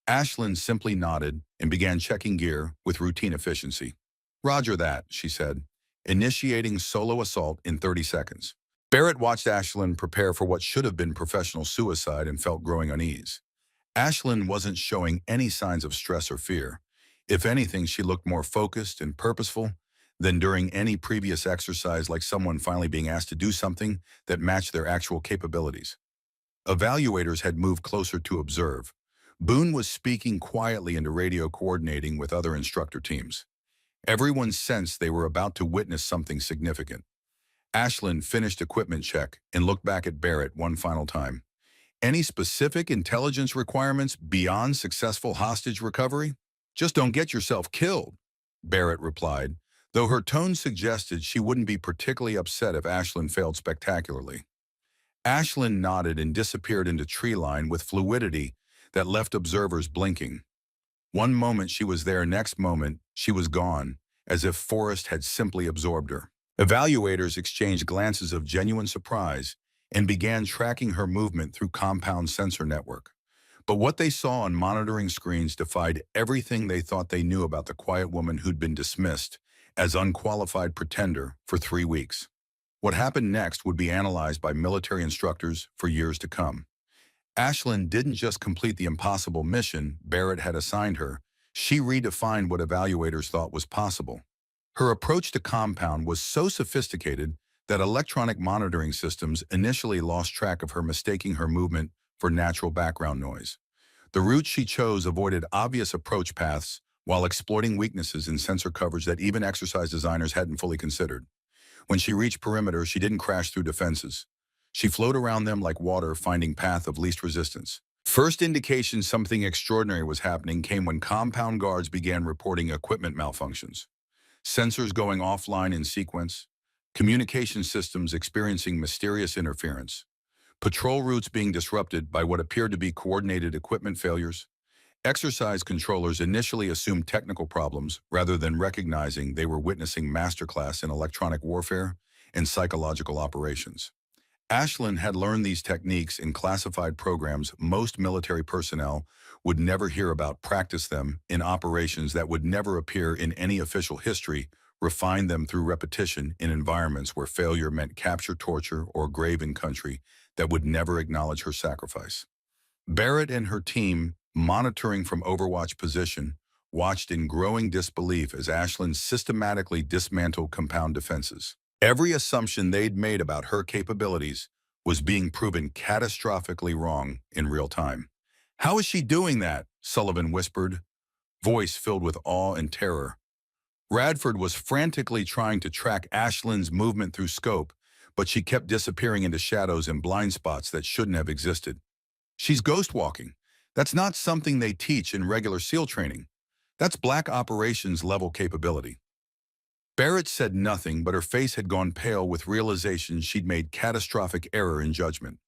Ashland simply nodded and began checking gear with routine efficiency. Roger that, she said, initiating solo assault in 30 seconds. Barrett watched Ashland prepare for what should have been professional suicide and felt growing unease. Ashland wasn't showing any signs of stress or fear. If anything, she looked more focused and purposeful. than during any previous exercise, like someone finally being asked to do something that matched their actual capabilities. Evaluators had moved closer to observe. Boone was speaking quietly into radio, coordinating with other instructor teams. Everyone sensed they were about to witness something significant. Ashlyn finished equipment check and looked back at Barrett one final time. Any specific intelligence requirements beyond successful hostage recovery? Just don't get yourself killed, Barrett replied, though her tone suggested she wouldn't be particularly upset if Ashlyn failed spectacularly. Ashlyn nodded and disappeared into tree line with fluidity that left observers blinking. One moment she was there, next moment she was gone, as if forest had simply absorbed her. Evaluators exchanged glances of genuine surprise and began tracking her movement through compound sensor network. But what they saw on monitoring screens defied everything they thought they knew about the quiet woman who'd been dismissed as unqualified pretender for 3 weeks. What happened next would be analyzed by military instructors for years to come. Ashlyn didn't just complete the impossible mission Barrett had assigned her, she redefined what evaluators thought was possible. Her approach to compound was so sophisticated that electronic monitoring systems initially lost track of her, mistaking her movement for natural background noise. The route she chose avoided obvious approach paths while exploiting weaknesses in sensor coverage that even exercise designers hadn't fully considered. When she reached perimeter, she didn't crash through defenses. She flowed around them like water, finding path of least resistance. First indication something extraordinary was happening came when compound guards began reporting equipment malfunctions. Sensors going offline in sequence, communication systems experiencing mysterious interference, patrol routes being disrupted by what appeared to be coordinated equipment failures. Exercise controllers initially assumed technical problems rather than recognizing they were witnessing masterclass in electronic warfare and psychological operations. Ashlyn had learned these techniques in classified programs most military personnel would never hear about, practiced them in operations that would never appear in any official history, refined them through repetition in environments where failure meant capture, torture, or grave in country that would never acknowledge her sacrifice. Barrett and her team, monitoring from Overwatch position, watched in growing disbelief as Ashlyn systematically dismantled compound defenses. Every assumption they'd made about her capabilities was being proven catastrophically wrong in real time. "How is she doing that?" Sullivan whispered, voice filled with awe and terror. Radford was frantically trying to track Ashlyn's movement through scope, but she kept disappearing into shadows and blind spots that shouldn't have existed. "She's ghost walking. That's not something they teach in regular SEAL training. That's black operations level capability." Barrett said nothing, but her face had gone pale with realization she'd made catastrophic error in judgment.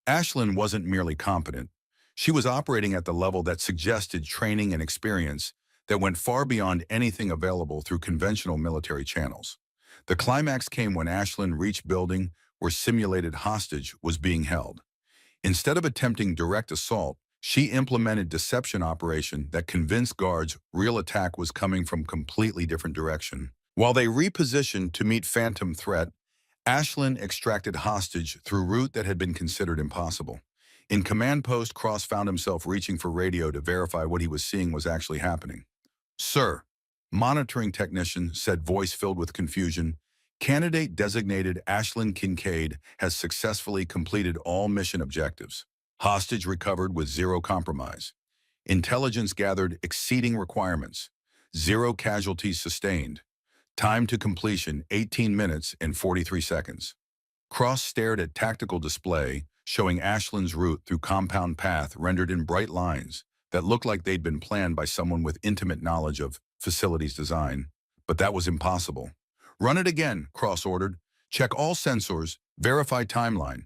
Ashlyn wasn't merely competent. She was operating at the level that suggested training and experience that went far beyond anything available through conventional military channels. The climax came when Ashlyn reached building where simulated hostage was being held. Instead of attempting direct assault, she implemented deception operation that convinced guards real attack was coming from completely different direction. While they repositioned to meet phantom threat, Ashlyn extracted hostage through route that had been considered impossible. In command post, Cross found himself reaching for radio to verify what he was seeing was actually happening. "Sir," monitoring technician said, voice filled with confusion, "candidate designated Ashlyn Kincaid has successfully completed all mission objectives. Hostage recovered with zero compromise. Intelligence gathered exceeding requirements. Zero casualties sustained. Time to completion 18 minutes and 43 seconds. Cross stared at tactical display, showing Ashlyn's route through compound path rendered in bright lines that looked like they'd been planned by someone with intimate knowledge of facilities design. But that was impossible. "Run it again," Cross ordered. "Check all sensors, verify timeline."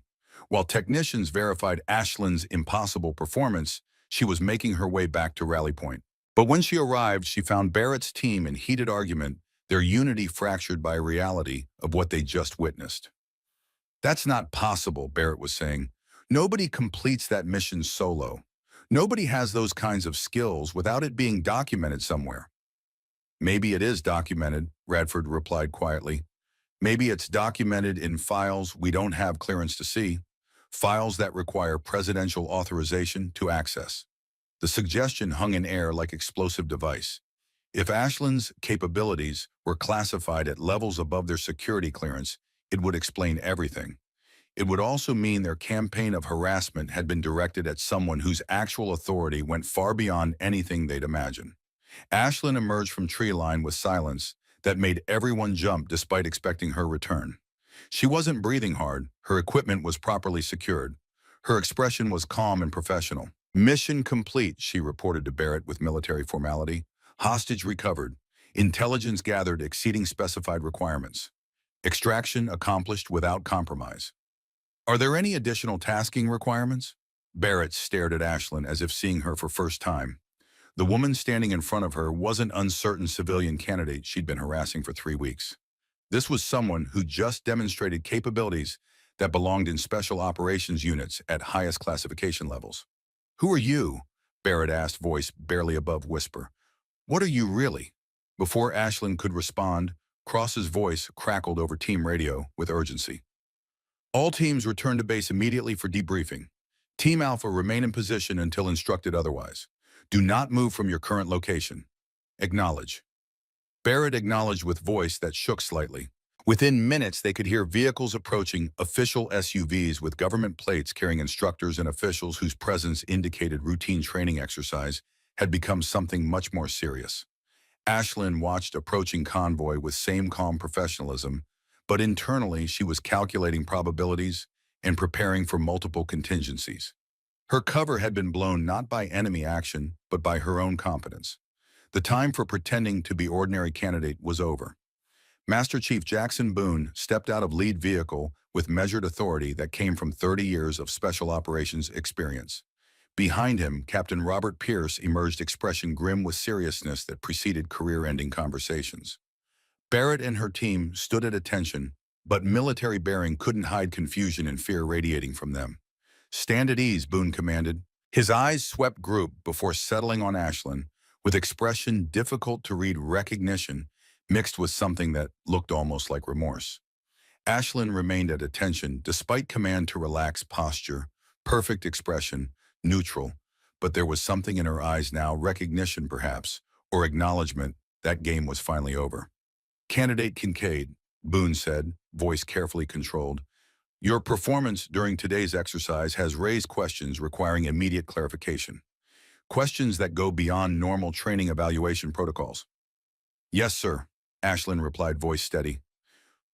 While technicians verified Ashlyn's impossible performance, she was making her way back to rally point. But when she arrived, she found Barrett's team in heated argument, their unity fractured by reality of what they just witnessed. "That's not possible," Barrett was saying. "Nobody completes that mission solo. Nobody has those kinds of skills without it being documented somewhere." "Maybe it is documented," Radford replied quietly. "Maybe it's documented in files we don't have clearance to see, files that require presidential authorization to access." The suggestion hung in air like explosive device. If Ashland's capabilities were classified at levels above their security clearance, it would explain everything. It would also mean their campaign of harassment had been directed at someone whose actual authority went far beyond anything they'd imagine. Ashland emerged from tree line with silence that made everyone jump despite expecting her return. She wasn't breathing hard. Her equipment was properly secured. Her expression was calm and professional. Mission complete, she reported to Barrett with military formality. Hostage recovered. Intelligence gathered exceeding specified requirements. Extraction accomplished without compromise. Are there any additional tasking requirements? Barrett stared at Ashland as if seeing her for first time. The woman standing in front of her wasn't uncertain civilian candidate she'd been harassing for 3 weeks. This was someone who just demonstrated capabilities that belonged in special operations units at highest classification levels. Who are you? Barrett asked, voice barely above whisper. What are you really? Before Ashland could respond, Cross's voice crackled over team radio with urgency. All teams return to base immediately for debriefing. Team Alpha remain in position until instructed otherwise. Do not move from your current location. Acknowledge. Barrett acknowledged with voice that shook slightly. Within minutes, they could hear vehicles approaching, official SUVs with government plates carrying instructors and officials whose presence indicated routine training exercise had become something much more serious. Ashlyn watched approaching convoy with same calm professionalism, but internally she was calculating probabilities and preparing for multiple contingencies. Her cover had been blown not by enemy action, but by her own competence. The time for pretending to be ordinary candidate was over. Master Chief Jackson Boone stepped out of lead vehicle with measured authority that came from 30 years of special operations experience. Behind him, Captain Robert Pierce emerged, expression grim with seriousness that preceded career-ending conversations. Barrett and her team stood at attention, but military bearing couldn't hide confusion and fear radiating from them. Stand at ease, Boone commanded. His eyes swept group before settling on Ashland, with expression difficult to read, recognition mixed with something that looked almost like remorse. Ashland remained at attention despite command to relax posture, perfect expression, neutral, but there was something in her eyes now, recognition perhaps, or acknowledgement that game was finally over. Candidate Kincaid, Boone said, voice carefully controlled, your performance during today's exercise has raised questions requiring immediate clarification. Questions that go beyond normal training evaluation protocols. Yes, sir, Ashland replied, voice steady.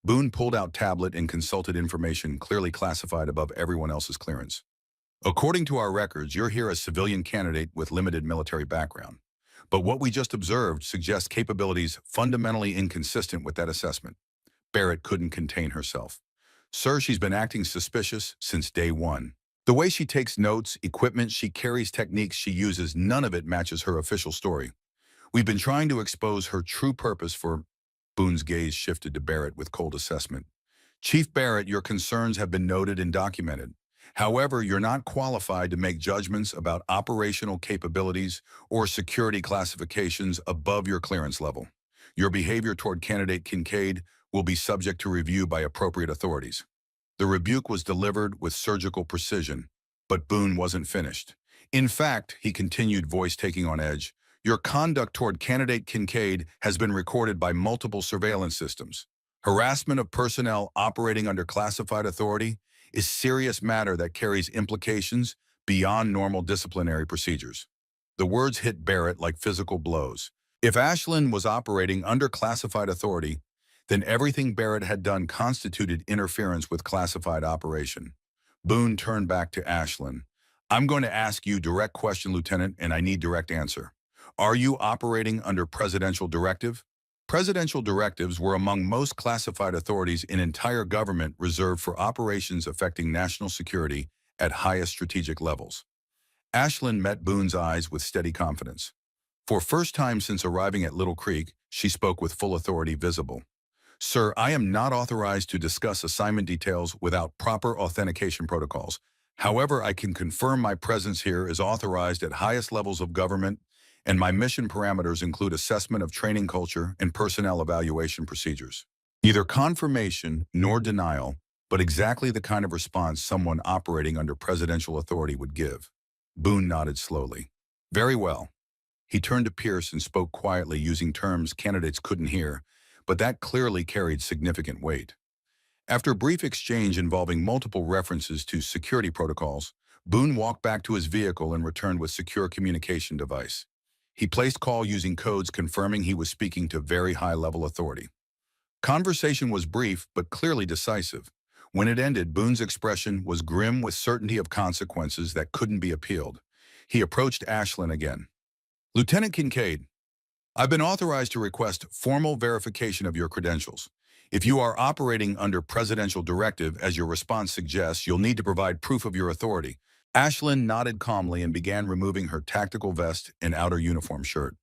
Boone pulled out tablet and consulted information clearly classified above everyone else's clearance. According to our records, you're here as civilian candidate with limited military background. But what we just observed suggests capabilities fundamentally inconsistent with that assessment. Barrett couldn't contain herself. Sir, she's been acting suspicious since day one. The way she takes notes, equipment she carries, techniques she uses, none of it matches her official story. We've been trying to expose her true purpose for... Boone's gaze shifted to Barrett with cold assessment. Chief Barrett, your concerns have been noted and documented. However, you're not qualified to make judgments about operational capabilities or security classifications above your clearance level. Your behavior toward candidate Kincaid will be subject to review by appropriate authorities. The rebuke was delivered with surgical precision, but Boone wasn't finished. In fact, he continued, voice taking on edge, your conduct toward candidate Kincaid has been recorded by multiple surveillance systems. Harassment of personnel operating under classified authority is serious matter that carries implications beyond normal disciplinary procedures. The words hit Barrett like physical blows. If Ashland was operating under classified authority, then everything Barrett had done constituted interference with classified operation. Boone turned back to Ashland. I'm going to ask you direct question, Lieutenant, and I need direct answer. Are you operating under presidential directive? Presidential directives were among most classified authorities in entire government reserved for operations affecting national security at highest strategic levels. Ashland met Boone's eyes with steady confidence. For first time since arriving at Little Creek, she spoke with full authority visible. Sir, I am not authorized to discuss assignment details without proper authentication protocols. However, I can confirm my presence here is authorized at highest levels of government, and my mission parameters include assessment of training culture and personnel evaluation procedures. Neither confirmation nor denial, but exactly the kind of response someone operating under presidential authority would give. Boone nodded slowly. Very well. He turned to Pierce and spoke quietly using terms candidates couldn't hear, but that clearly carried significant weight. After a brief exchange involving multiple references to security protocols, Boone walked back to his vehicle and returned with secure communication device. He placed call using codes confirming he was speaking to very high-level authority. Conversation was brief but clearly decisive. When it ended, Boone's expression was grim with certainty of consequences that couldn't be appealed. He approached Ashlyn again. Lieutenant Kincaid, I've been authorized to request formal verification of your credentials. If you are operating under presidential directive, as your response suggests, you'll need to provide proof of your authority. Ashlyn nodded calmly and began removing her tactical vest and outer uniform shirt.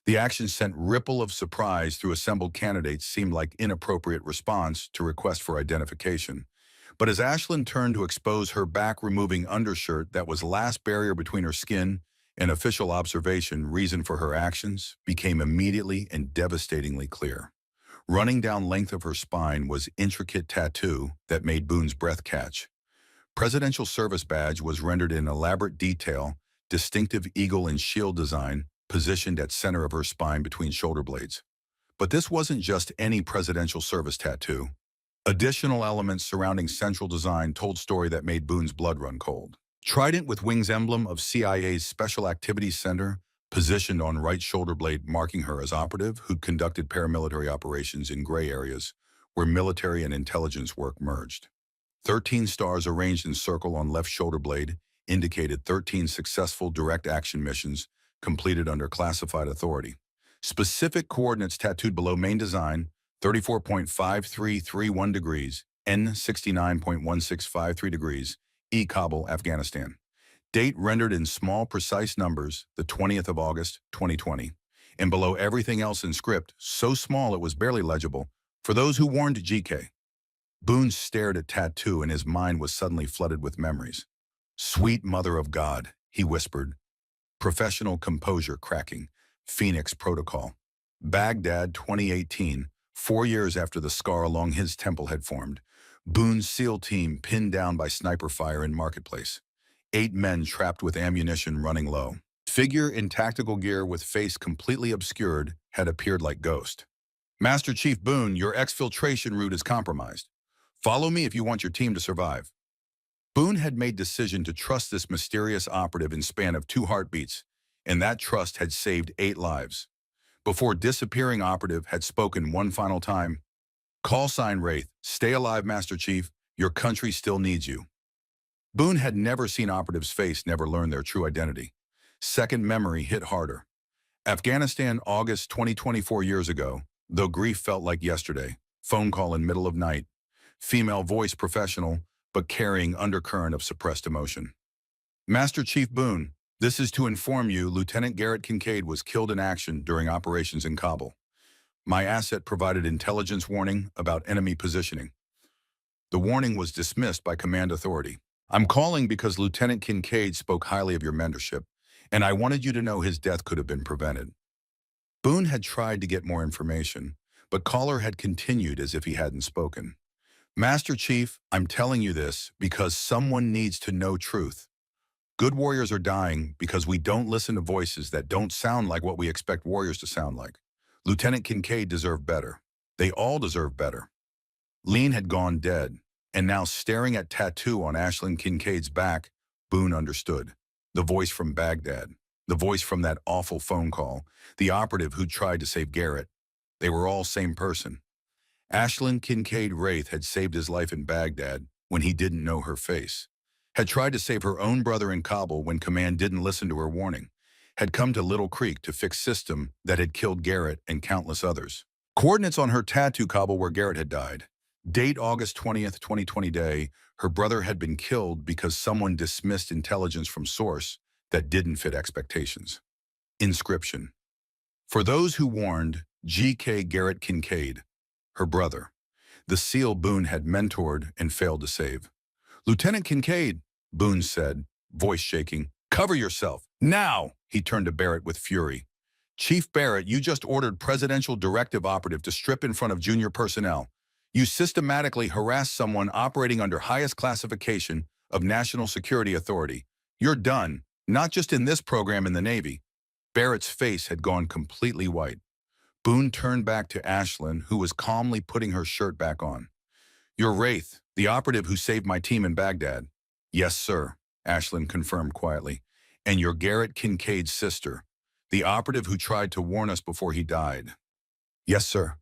The action sent ripple of surprise through assembled candidates seemed like inappropriate response to request for identification. But as Ashlyn turned to expose her back-removing undershirt that was last barrier between her skin and official observation, reason for her actions became immediately and devastatingly clear. Running down length of her spine was intricate tattoo that made Boone's breath catch. Presidential service badge was rendered in elaborate detail, distinctive eagle and shield design, positioned at center of her spine between shoulder blades. But this wasn't just any presidential service tattoo. Additional elements surrounding central design told story that made Boone's blood run cold. Trident with wings emblem of CIA's Special Activities Center, positioned on right shoulder blade, marking her as operative who'd conducted paramilitary operations in gray areas where military and intelligence work merged. 13 stars arranged in circle on left shoulder blade indicated 13 successful direct action missions completed under classified authority. Specific coordinates tattooed below main design, 34.5331 degrees, N 69.1653 degrees, E Kabul, Afghanistan. Date rendered in small, precise numbers, the 20th of August, 2020. And below everything else in script, so small it was barely legible, for those who warned GK. Boone stared at tattoo and his mind was suddenly flooded with memories. Sweet Mother of God, he whispered. Professional composure cracking. Phoenix Protocol. Baghdad 2018, 4 years after the scar along his temple had formed. Boone's SEAL team pinned down by sniper fire in Marketplace. 8 men trapped with ammunition running low. Figure in tactical gear with face completely obscured had appeared like ghost. Master Chief Boone, your exfiltration route is compromised. Follow me if you want your team to survive. Boone had made decision to trust this mysterious operative in span of 2 heartbeats, and that trust had saved 8 lives. Before disappearing operative had spoken one final time, call sign Wraith, stay alive, Master Chief, your country still needs you. Boone had never seen operatives' face, never learned their true identity. Second memory hit harder. Afghanistan, August 2024 years ago, though grief felt like yesterday. Phone call in middle of night. Female voice professional, but carrying undercurrent of suppressed emotion. Master Chief Boone, this is to inform you Lieutenant Garrett Kincaid was killed in action during operations in Kabul. My asset provided intelligence warning about enemy positioning. The warning was dismissed by command authority. I'm calling because Lieutenant Kincaid spoke highly of your mentorship, and I wanted you to know his death could have been prevented. Boone had tried to get more information, but caller had continued as if he hadn't spoken. Master Chief, I'm telling you this because someone needs to know truth. Good warriors are dying because we don't listen to voices that don't sound like what we expect warriors to sound like. Lieutenant Kincaid deserved better. They all deserve better. Lean had gone dead, and now staring at tattoo on Ashlyn Kincaid's back, Boone understood. The voice from Baghdad, the voice from that awful phone call, the operative who tried to save Garrett. They were all same person. Ashlyn Kincaid Wraith had saved his life in Baghdad when he didn't know her face, had tried to save her own brother in Kabul when command didn't listen to her warning, had come to Little Creek to fix system that had killed Garrett and countless others. Coordinates on her tattoo Kabul where Garrett had died. Date August 20th, 2020 day, her brother had been killed because someone dismissed intelligence from source that didn't fit expectations. Inscription. For those who warned, G.K. Garrett Kincaid, her brother, the SEAL Boone had mentored and failed to save. Lieutenant Kincaid, Boone said, voice shaking, cover yourself. Now, he turned to Barrett with fury. Chief Barrett, you just ordered presidential directive operative to strip in front of junior personnel. You systematically harassed someone operating under highest classification of national security authority. You're done, not just in this program in the Navy, Barrett's face had gone completely white. Boone turned back to Ashlyn, who was calmly putting her shirt back on. "You're Wraith, the operative who saved my team in Baghdad." "Yes, sir," Ashlyn confirmed quietly. "And you're Garrett Kincaid's sister, the operative who tried to warn us before he died." "Yes, sir."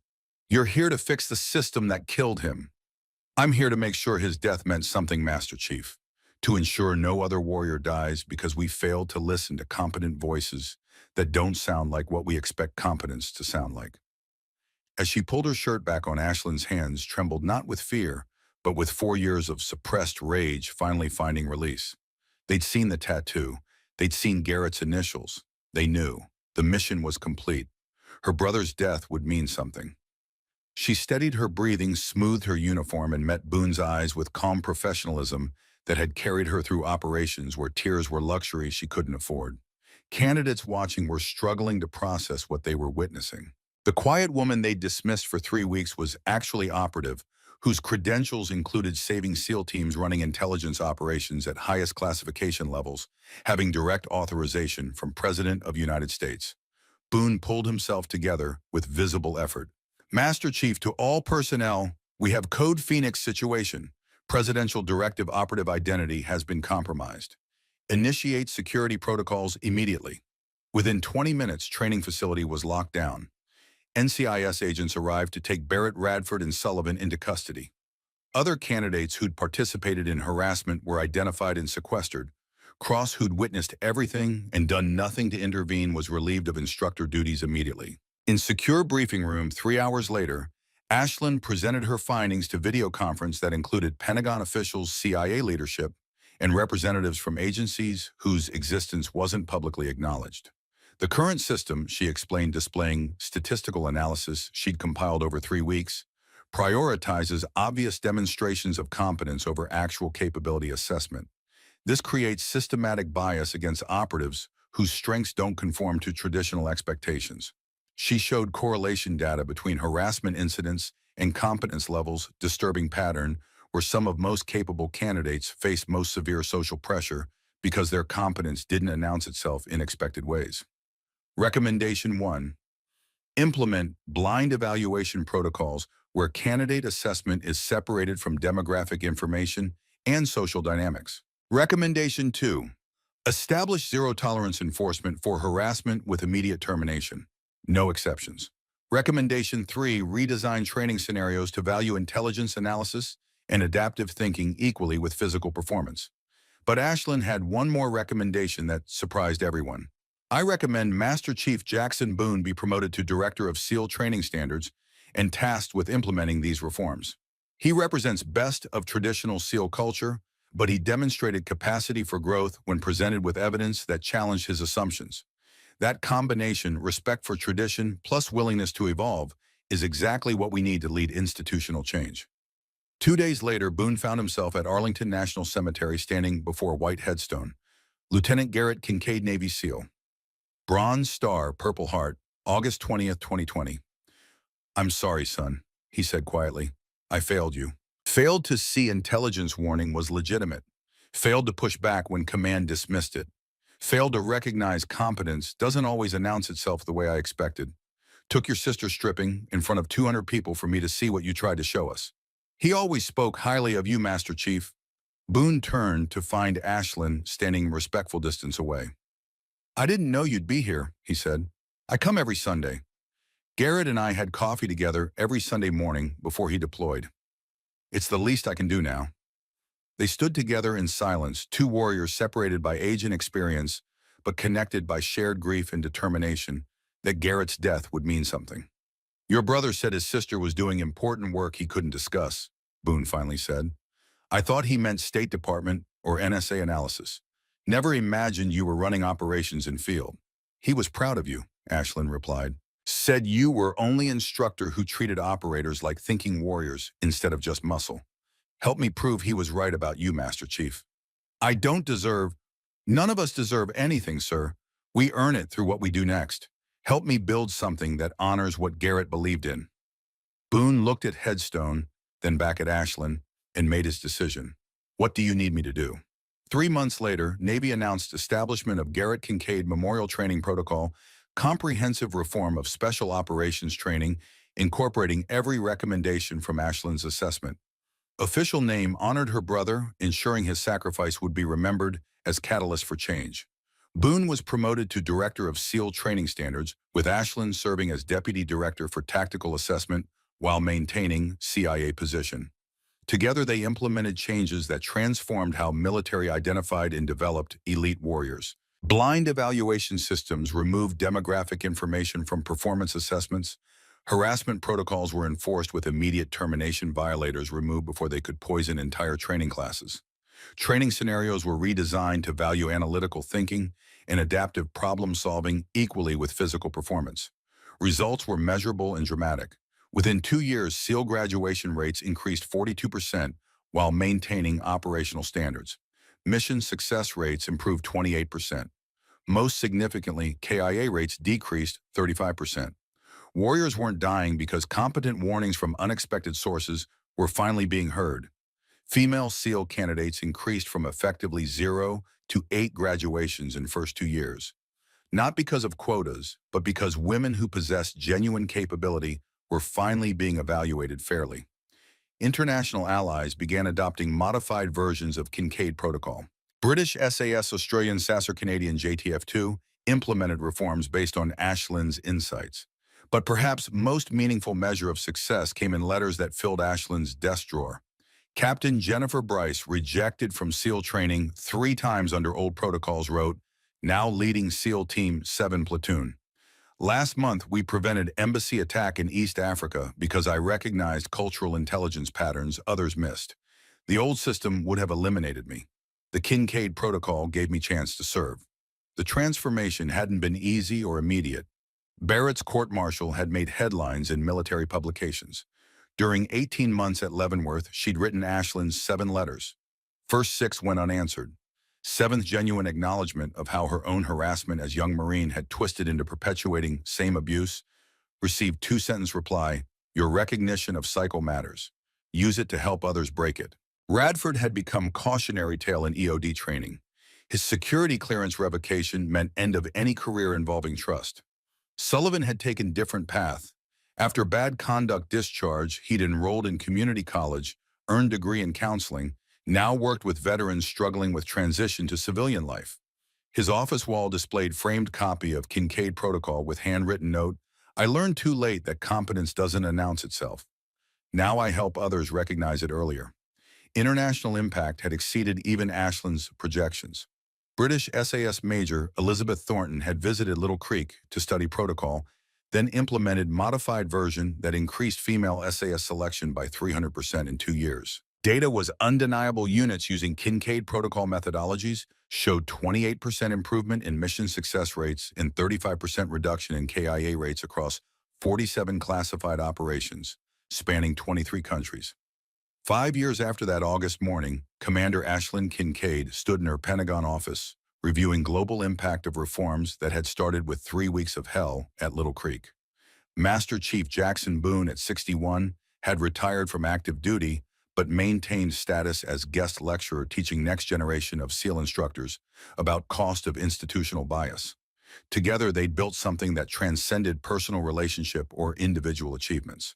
"You're here to fix the system that killed him." "I'm here to make sure his death meant something, Master Chief. To ensure no other warrior dies because we failed to listen to competent voices that don't sound like what we expect competence to sound like." As she pulled her shirt back on, Ashlyn's hands trembled not with fear, but with 4 years of suppressed rage finally finding release. They'd seen the tattoo. They'd seen Garrett's initials. They knew. The mission was complete. Her brother's death would mean something. She steadied her breathing, smoothed her uniform, and met Boone's eyes with calm professionalism that had carried her through operations where tears were luxury she couldn't afford. Candidates watching were struggling to process what they were witnessing. The quiet woman they dismissed for 3 weeks was actually operative, whose credentials included saving SEAL teams running intelligence operations at highest classification levels, having direct authorization from President of United States. Boone pulled himself together with visible effort. "Master Chief, to all personnel, we have Code Phoenix situation. Presidential Directive operative identity has been compromised. Initiate security protocols immediately." Within 20 minutes, training facility was locked down. NCIS agents arrived to take Barrett, Radford, and Sullivan into custody. Other candidates who'd participated in harassment were identified and sequestered. Cross, who'd witnessed everything and done nothing to intervene, was relieved of instructor duties immediately. In secure briefing room 3 hours later, Ashlyn presented her findings to video conference that included Pentagon officials, CIA leadership, and representatives from agencies whose existence wasn't publicly acknowledged. The current system, she explained, displaying statistical analysis she'd compiled over 3 weeks, prioritizes obvious demonstrations of competence over actual capability assessment. This creates systematic bias against operatives whose strengths don't conform to traditional expectations. She showed correlation data between harassment incidents and competence levels, disturbing pattern where some of most capable candidates face most severe social pressure because their competence didn't announce itself in expected ways. Recommendation 1. Implement blind evaluation protocols where candidate assessment is separated from demographic information and social dynamics. Recommendation 2. Establish zero-tolerance enforcement for harassment with immediate termination. No exceptions. Recommendation 3. Redesign training scenarios to value intelligence analysis and adaptive thinking equally with physical performance. But Ashlyn had one more recommendation that surprised everyone. "I recommend Master Chief Jackson Boone be promoted to Director of SEAL Training Standards and tasked with implementing these reforms. He represents best of traditional SEAL culture, but he demonstrated capacity for growth when presented with evidence that challenged his assumptions. That combination, respect for tradition plus willingness to evolve, is exactly what we need to lead institutional change." 2 days later, Boone found himself at Arlington National Cemetery standing before a white headstone. Lieutenant Garrett Kincaid, Navy SEAL. Bronze Star, Purple Heart, August 20th, 2020. "I'm sorry, son," he said quietly. "I failed you. Failed to see intelligence warning was legitimate. Failed to push back when command dismissed it. Failed to recognize competence doesn't always announce itself the way I expected. Took your sister stripping in front of 200 people for me to see what you tried to show us. He always spoke highly of you, Master Chief." Boone turned to find Ashlyn standing respectful distance away. "I didn't know you'd be here," he said. "I come every Sunday. Garrett and I had coffee together every Sunday morning before he deployed. It's the least I can do now." They stood together in silence, two warriors separated by age and experience, but connected by shared grief and determination that Garrett's death would mean something. "Your brother said his sister was doing important work he couldn't discuss," Boone finally said. "I thought he meant State Department or NSA analysis. Never imagined you were running operations in field." "He was proud of you," Ashlyn replied. "Said you were only instructor who treated operators like thinking warriors instead of just muscle. Help me prove he was right about you, Master Chief." "I don't deserve, None of us deserve anything, sir. We earn it through what we do next. Help me build something that honors what Garrett believed in." Boone looked at Headstone, then back at Ashlyn, and made his decision. "What do you need me to do?" 3 months later, Navy announced establishment of Garrett Kincaid Memorial Training Protocol, comprehensive reform of special operations training, incorporating every recommendation from Ashland's assessment. Official name honored her brother, ensuring his sacrifice would be remembered as catalyst for change. Boone was promoted to Director of SEAL Training Standards, with Ashland serving as Deputy Director for Tactical Assessment while maintaining CIA position. Together, they implemented changes that transformed how military identified and developed elite warriors. Blind evaluation systems removed demographic information from performance assessments. Harassment protocols were enforced with immediate termination, violators removed before they could poison entire training classes. Training scenarios were redesigned to value analytical thinking and adaptive problem-solving equally with physical performance. Results were measurable and dramatic. Within 2 years, SEAL graduation rates increased 42% while maintaining operational standards. Mission success rates improved 28%. Most significantly, KIA rates decreased 35%. Warriors weren't dying because competent warnings from unexpected sources were finally being heard. Female SEAL candidates increased from effectively 0 to 8 graduations in first 2 years. Not because of quotas, but because women who possessed genuine capability were finally being evaluated fairly. International allies began adopting modified versions of Kincaid Protocol. British SAS, Australian SAS, or Canadian JTF-2 implemented reforms based on Ashland's insights. But perhaps most meaningful measure of success came in letters that filled Ashland's desk drawer. Captain Jennifer Bryce, rejected from SEAL training 3 times under old protocols, wrote, now leading SEAL Team 7 Platoon. Last month, we prevented embassy attack in East Africa because I recognized cultural intelligence patterns others missed. The old system would have eliminated me. The Kincaid Protocol gave me chance to serve. The transformation hadn't been easy or immediate. Barrett's court-martial had made headlines in military publications. During 18 months at Leavenworth, she'd written Ashland's 7 letters. First 6 went unanswered. 7th, genuine acknowledgement of how her own harassment as young Marine had twisted into perpetuating same abuse, received 2-sentence reply, your recognition of cycle matters. Use it to help others break it. Radford had become cautionary tale in EOD training. His security clearance revocation meant end of any career involving trust. Sullivan had taken different path. After bad conduct discharge, he'd enrolled in community college, earned degree in counseling, now worked with veterans struggling with transition to civilian life. His office wall displayed framed copy of Kincaid Protocol with handwritten note, I learned too late that competence doesn't announce itself. Now I help others recognize it earlier. International impact had exceeded even Ashland's projections. British SAS Major Elizabeth Thornton had visited Little Creek to study protocol, then implemented modified version that increased female SAS selection by 300% in 2 years. Data was undeniable. Units using Kincaid Protocol methodologies showed 28% improvement in mission success rates and 35% reduction in KIA rates across 47 classified operations, spanning 23 countries. 5 years after that August morning, Commander Ashland Kincaid stood in her Pentagon office, reviewing global impact of reforms that had started with 3 weeks of hell at Little Creek. Master Chief Jackson Boone, at 61, had retired from active duty, but maintained status as guest lecturer teaching next generation of SEAL instructors about cost of institutional bias. Together, they'd built something that transcended personal relationship or individual achievements.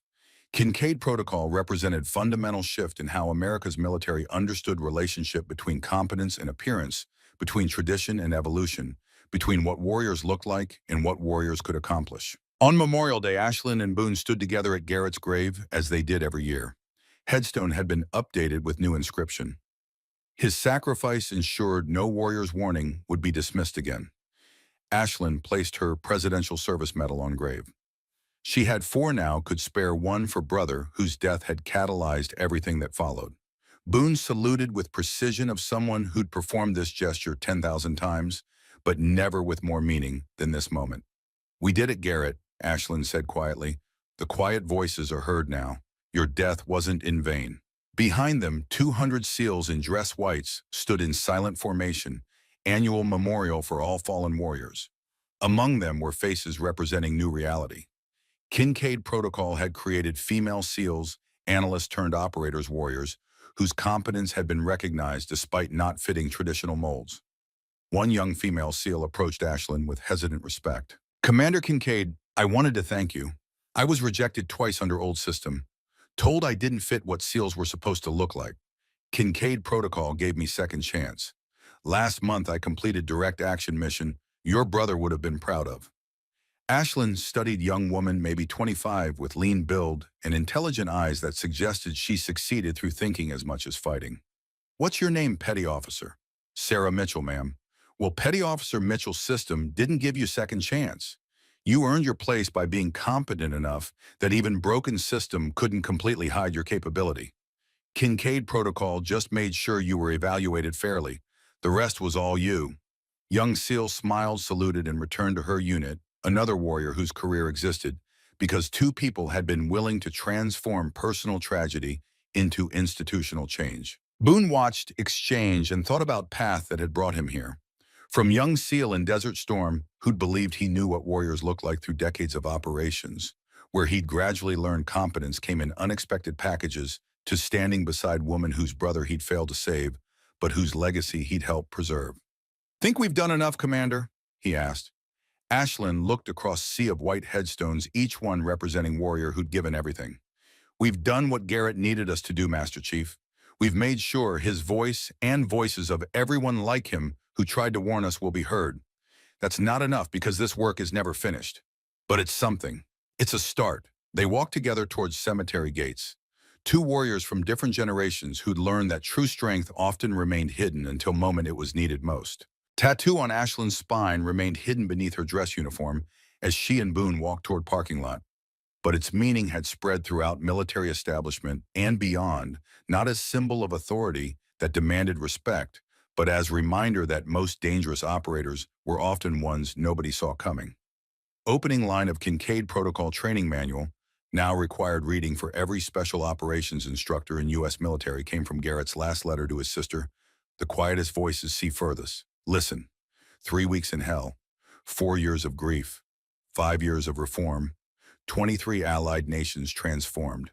Kincaid Protocol represented fundamental shift in how America's military understood relationship between competence and appearance, between tradition and evolution, between what warriors looked like and what warriors could accomplish. On Memorial Day, Ashland and Boone stood together at Garrett's grave, as they did every year. Headstone had been updated with new inscription. His sacrifice ensured no warrior's warning would be dismissed again. Ashland placed her Presidential Service Medal on grave. She had 4 now, could spare one for brother whose death had catalyzed everything that followed. Boone saluted with precision of someone who'd performed this gesture 10,000 times, but never with more meaning than this moment. We did it, Garrett, Ashland said quietly. The quiet voices are heard now. Your death wasn't in vain. Behind them, 200 SEALs in dress whites stood in silent formation, annual memorial for all fallen warriors. Among them were faces representing new reality. Kincaid Protocol had created female SEALs, analysts turned operators warriors, whose competence had been recognized despite not fitting traditional molds. One young female SEAL approached Ashlyn with hesitant respect. "Commander Kincaid, I wanted to thank you. I was rejected twice under old system, told I didn't fit what SEALs were supposed to look like. Kincaid protocol gave me second chance. Last month I completed direct action mission your brother would have been proud of." Ashlyn studied young woman, maybe 25, with lean build and intelligent eyes that suggested she succeeded through thinking as much as fighting. "What's your name, Petty Officer?" "Sarah Mitchell, ma'am." "Well, Petty Officer Mitchell's system didn't give you second chance. You earned your place by being competent enough that even broken system couldn't completely hide your capability. Kincaid protocol just made sure you were evaluated fairly. The rest was all you." Young SEAL smiled, saluted, and returned to her unit, another warrior whose career existed, because two people had been willing to transform personal tragedy into institutional change. Boone watched, exchanged, and thought about path that had brought him here. From young SEAL in Desert Storm, who'd believed he knew what warriors looked like through decades of operations, where he'd gradually learned competence came in unexpected packages, to standing beside woman whose brother he'd failed to save, but whose legacy he'd helped preserve. "Think we've done enough, Commander?" he asked. Ashlyn looked across a sea of white headstones, each one representing warrior who'd given everything. "We've done what Garrett needed us to do, Master Chief. We've made sure his voice and voices of everyone like him who tried to warn us will be heard. That's not enough because this work is never finished. But it's something. It's a start." They walked together towards cemetery gates. Two warriors from different generations who'd learned that true strength often remained hidden until moment it was needed most. Tattoo on Ashlyn's spine remained hidden beneath her dress uniform as she and Boone walked toward parking lot. But its meaning had spread throughout military establishment and beyond, not as symbol of authority that demanded respect, but as reminder that most dangerous operators were often ones nobody saw coming. Opening line of Kincaid Protocol Training Manual, now required reading for every special operations instructor in U.S. military, came from Garrett's last letter to his sister. "The quietest voices see furthest. Listen. 3 weeks in hell, 4 years of grief, 5 years of reform, 23 allied nations transformed,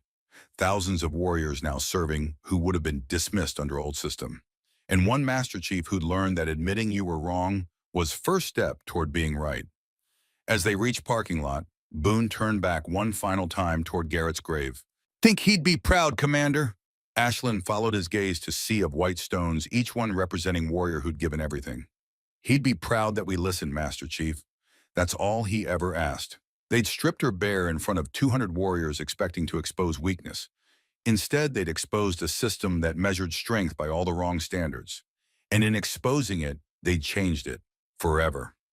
thousands of warriors now serving who would have been dismissed under old system, and one Master Chief who'd learned that admitting you were wrong was first step toward being right." As they reached parking lot, Boone turned back one final time toward Garrett's grave. "Think he'd be proud, Commander?" Ashlyn followed his gaze to a sea of white stones, each one representing warrior who'd given everything. "He'd be proud that we listened, Master Chief." That's all he ever asked. They'd stripped her bare in front of 200 warriors expecting to expose weakness. Instead, they'd exposed a system that measured strength by all the wrong standards. And in exposing it, they'd changed it forever.